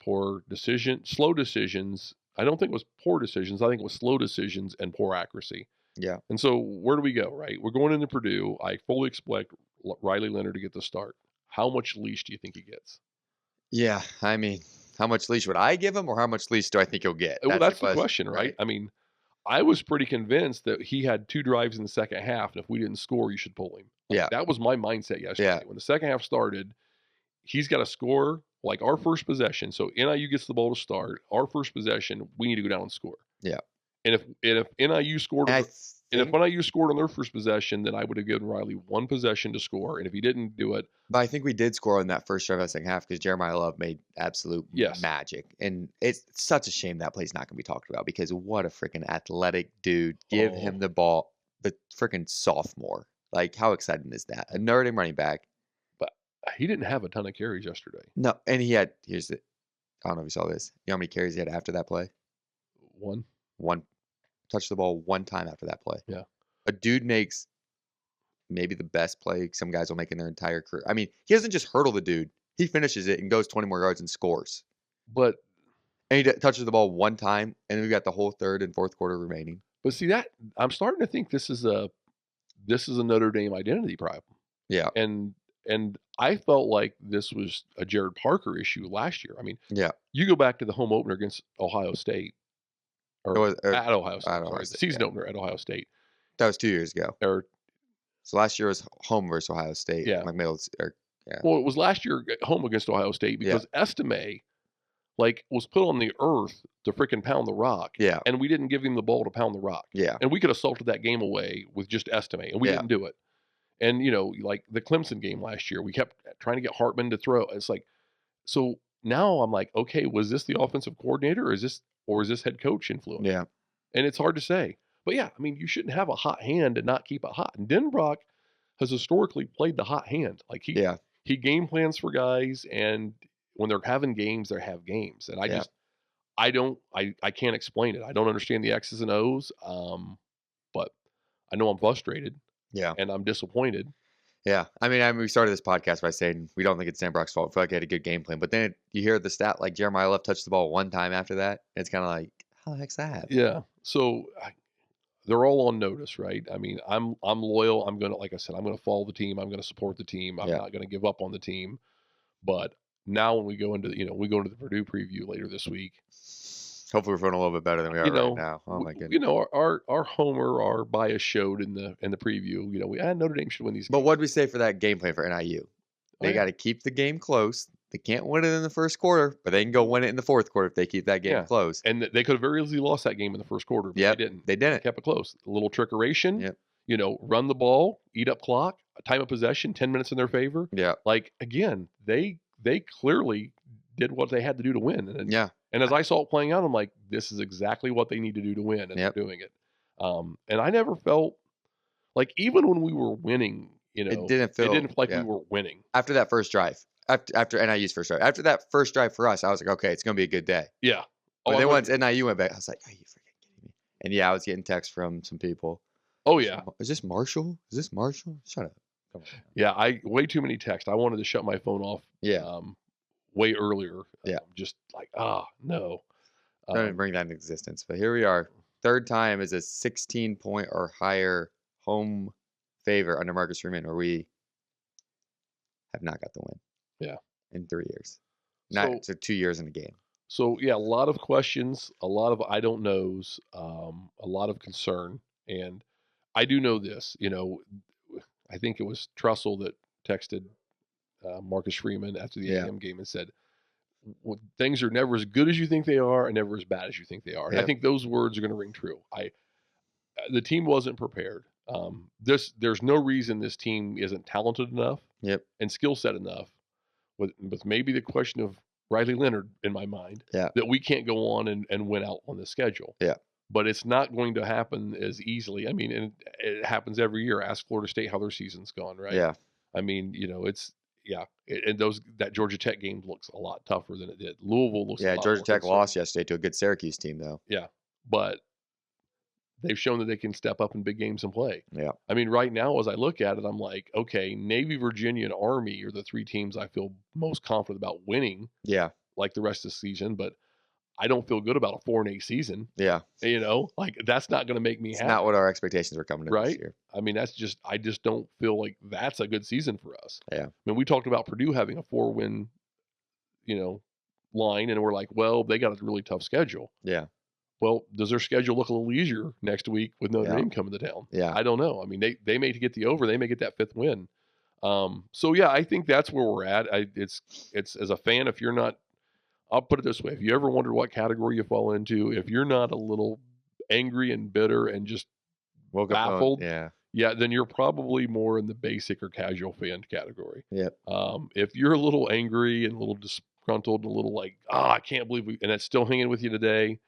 slow decisions. I don't think it was poor decisions. I think it was slow decisions and poor accuracy. Yeah. And so where do we go, right? We're going into Purdue. I fully expect Riley Leonard to get the start. How much leash do you think he gets? Yeah. I mean, how much leash would I give him, or how much leash do I think he'll get? Well, that's the question, right? right? I mean, I was pretty convinced that he had 2 drives in the second half, and if we didn't score, you should pull him. Yeah. That was my mindset yesterday. Yeah. When the second half started, he's got to score like our first possession. So NIU gets the ball to start. Our first possession, we need to go down and score. Yeah. And if NIU scored, And if NIU scored on their first possession, then I would have given Riley 1 possession to score. And if he didn't do it, But I think we did score on that first drive of the second half because Jeremiah Love made absolute Yes. magic. And it's such a shame that play's not going to be talked about because what a freaking athletic dude. Give him the ball. The freaking sophomore. Like, how exciting is that? A Notre Dame running back. but he didn't have a ton of carries yesterday. No, and he had, I don't know if you saw this. You know how many carries he had after that play? 1. Touched the ball 1 time after that play. Yeah. A dude makes maybe the best play some guys will make in their entire career. I mean, he doesn't just hurdle the dude. He finishes it and goes 20 more yards and scores. But And he touches the ball 1 time, and we've got the whole third and fourth quarter remaining. see that I'm starting to think this is a Notre Dame identity problem. Yeah. And I felt like this was a Jared Parker issue last year. I mean, Yeah. you go back to the home opener against Ohio State, or at Ohio State. at Ohio Sorry, State, the season yeah. opener at Ohio State. That was 2 years ago. Or So last year was home versus Ohio State. Yeah. Like middle, well, it was last year at home against Ohio State because Estime was put on the earth to freaking pound the rock. Yeah. And we didn't give him the ball to pound the rock. Yeah. And we could have salted that game away with just Estime, and we didn't do it. And like the Clemson game last year, we kept trying to get Hartman to throw. It's like, so now I'm like, okay, was this the offensive coordinator, or is this head coach influence? Yeah. And it's hard to say. But yeah, I mean, you shouldn't have a hot hand and not keep it hot. And Denbrock has historically played the hot hand. Like he game plans for guys, and when they're having games, they have games. And I can't explain it. I don't understand the X's and O's. But I know I'm frustrated. Yeah. And I'm disappointed. Yeah. I mean, we started this podcast by saying we don't think it's Denbrock's fault. I feel like he had a good game plan. But then you hear the stat like Jeremiah Love touched the ball 1 time after that. And it's kind of like, how the heck's that happen? Yeah. So they're all on notice, right? I mean, I'm loyal. Like I said, I'm going to follow the team. I'm going to support the team. I'm not going to give up on the team. But now when we go into the Purdue preview later this week, hopefully we're feeling a little bit better than we are right now. Oh my goodness. Our homer, our bias showed in the preview. We Notre Dame should win these games. But what did we say for that game plan for NIU? They got to keep the game close. They can't win it in the first quarter, but they can go win it in the fourth quarter if they keep that game close. And they could have very easily lost that game in the first quarter, but they didn't. They didn't. Kept it close. A little trickeration. Yep. Run the ball, eat up clock, time of possession, 10 minutes in their favor. Yeah. Like, again, they clearly did what they had to do to win. And as I saw it playing out, I'm like, this is exactly what they need to do to win, and they're doing it. And I never felt like, even when we were winning, it didn't feel like we were winning. After that first drive, after NIU's first drive, after that first drive for us, I was like, okay, it's going to be a good day. Yeah. But then once NIU went back, I was like, are you freaking kidding me? And I was getting texts from some people. Oh, yeah. Is this Marshall? Shut up. Come on. Yeah, way too many texts. I wanted to shut my phone off. Yeah. Way earlier. Yeah. Just like, no. I didn't bring that into existence, but here we are. Third time is a 16-point or higher home favor under Marcus Freeman, where we have not got the win. Yeah. In 3 years. Not 2 years in a game. So, yeah, a lot of questions, a lot of I don't knows, a lot of concern. And I do know this, I think it was Trussell that texted Marcus Freeman after the A&M game and said, things are never as good as you think they are and never as bad as you think they are. And I think those words are going to ring true. The team wasn't prepared. There's no reason this team isn't talented enough and skill set enough, with maybe the question of Riley Leonard in my mind, that we can't go on and win out on the schedule. Yeah. But it's not going to happen as easily. I mean, and it happens every year. Ask Florida State how their season's gone, right? Yeah. I mean, and that Georgia Tech game looks a lot tougher than it did. Louisville looks a lot Georgia more Tech concerned. lost yesterday to a good Syracuse team, though. Yeah, but they've shown that they can step up in big games and play. Yeah. I mean, right now, as I look at it, I'm like, okay, Navy, Virginia, and Army are the 3 teams I feel most confident about winning, Yeah. like the rest of the season. But I don't feel good about a 4-8 season. Yeah. You know, like that's not going to make me It's happy. not what our expectations were coming in Right? this year. I mean, I just don't feel like that's a good season for us. Yeah. I mean, we talked about Purdue having a 4-win, line, and we're like, well, they got a really tough schedule. Yeah. Well, does their schedule look a little easier next week with Notre Yeah. Dame coming to town? Yeah. I don't know. I mean, they may get the over, they may get that 5th win. So yeah, I think that's where we're at. It's as a fan, if you're not, I'll put it this way: if you ever wondered what category you fall into, if you're not a little angry and bitter and just Woke up on- baffled, yeah. then you're probably more in the basic or casual fan category. Yep. If you're a little angry and a little disgruntled and a little like, I can't believe and it's still hanging with you today,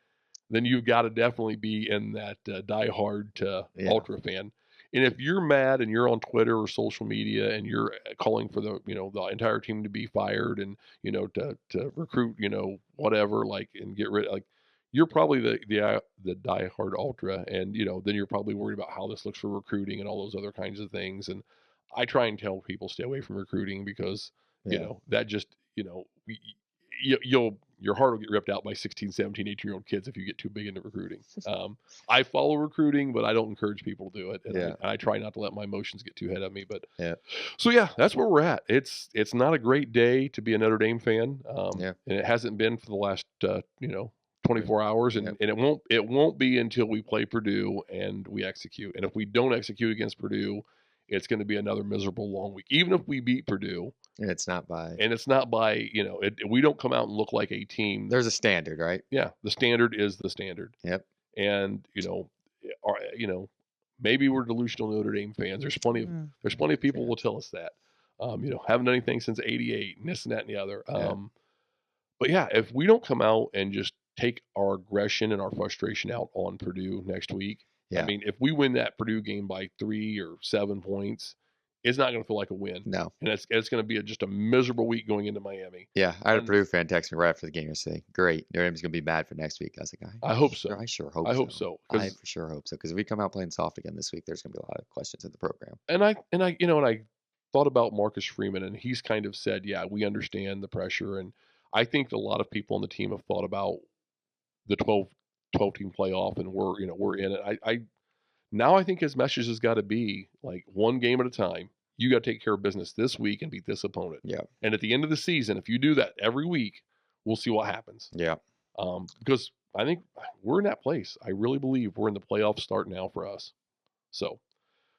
then you've got to definitely be in that diehard Yeah. ultra fan. And if you're mad and you're on Twitter or social media and you're calling for the entire team to be fired and to recruit whatever, like, and get rid, like, you're probably the diehard ultra, and then you're probably worried about how this looks for recruiting and all those other kinds of things. And I try and tell people stay away from recruiting because Yeah. that just your heart will get ripped out by 16, 17, 18-year-old kids if you get too big into recruiting. I follow recruiting, but I don't encourage people to do it. And Yeah. I try not to let my emotions get too ahead of me. But Yeah. so yeah, that's where we're at. It's not a great day to be a Notre Dame fan. Yeah. And it hasn't been for the last 24 hours, and, Yep. and it won't be until we play Purdue and we execute. And if we don't execute against Purdue, it's going to be another miserable long week. Even if we beat Purdue, And it's not by. and it's not by we don't come out and look like a team. There's a standard, right? Yeah, the standard is the standard. Yep. And maybe we're delusional Notre Dame fans. There's plenty of people who will tell us that. Haven't done anything since '88, and this and that and the other. Yeah. But yeah, if we don't come out and just take our aggression and our frustration out on Purdue next week, Yeah. I mean, if we win that Purdue game by 3 or 7 points, it's not going to feel like a win. No. And it's going to be just a miserable week going into Miami. Yeah. I had a And- Purdue fan text me right after the game and say, great. Notre Dame's going to be bad for next week. I was like, I hope so. I sure hope I so. hope so. I 'Cause- for sure hope so. Because if we come out playing soft again this week, there's going to be a lot of questions in the program. And I thought about Marcus Freeman, and he's kind of said, yeah, we understand the pressure. And I think a lot of people on the team have thought about the 12 team playoff, and we're in it. I think his message has got to be like, one game at a time. You got to take care of business this week and beat this opponent. Yeah. And at the end of the season, if you do that every week, we'll see what happens. Yeah. Because I think we're in that place. I really believe we're in the playoff start now for us. So,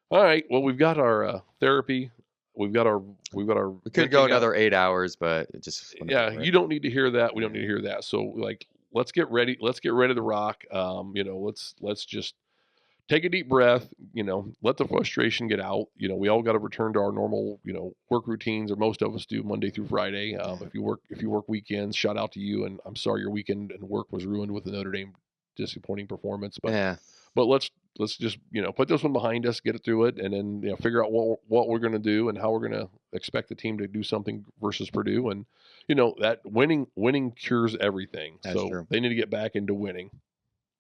all right. Well, we've got our therapy. We've got our. We could venting go out. another 8 hours, but it just. went Yeah, over. you don't need to hear that. We don't need to hear that. So, like, let's get ready. Let's get ready to rock. Let's just take a deep breath. Let the frustration get out. We all got to return to our normal, work routines, or most of us do, Monday through Friday. If you work weekends, shout out to you. And I'm sorry your weekend and work was ruined with the Notre Dame disappointing performance. But Yeah. but let's just put this one behind us, get it through it, and then figure out what we're going to do and how we're going to expect the team to do something versus Purdue. And that winning cures everything. That's so true. they need to get back into winning.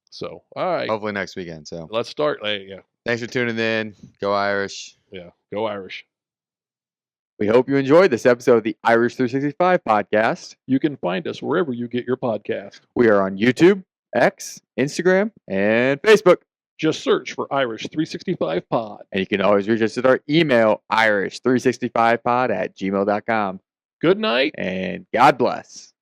So all right, Hopefully next weekend. So let's start. Yeah, thanks for tuning in. Go Irish. go Irish. We hope you enjoyed this episode of the Irish 365 podcast. You can find us wherever you get your podcast. We are on YouTube, X, Instagram, and Facebook. Just search for Irish 365 Pod. And you can always reach us at our email, irish365pod@gmail.com. Good night. And God bless.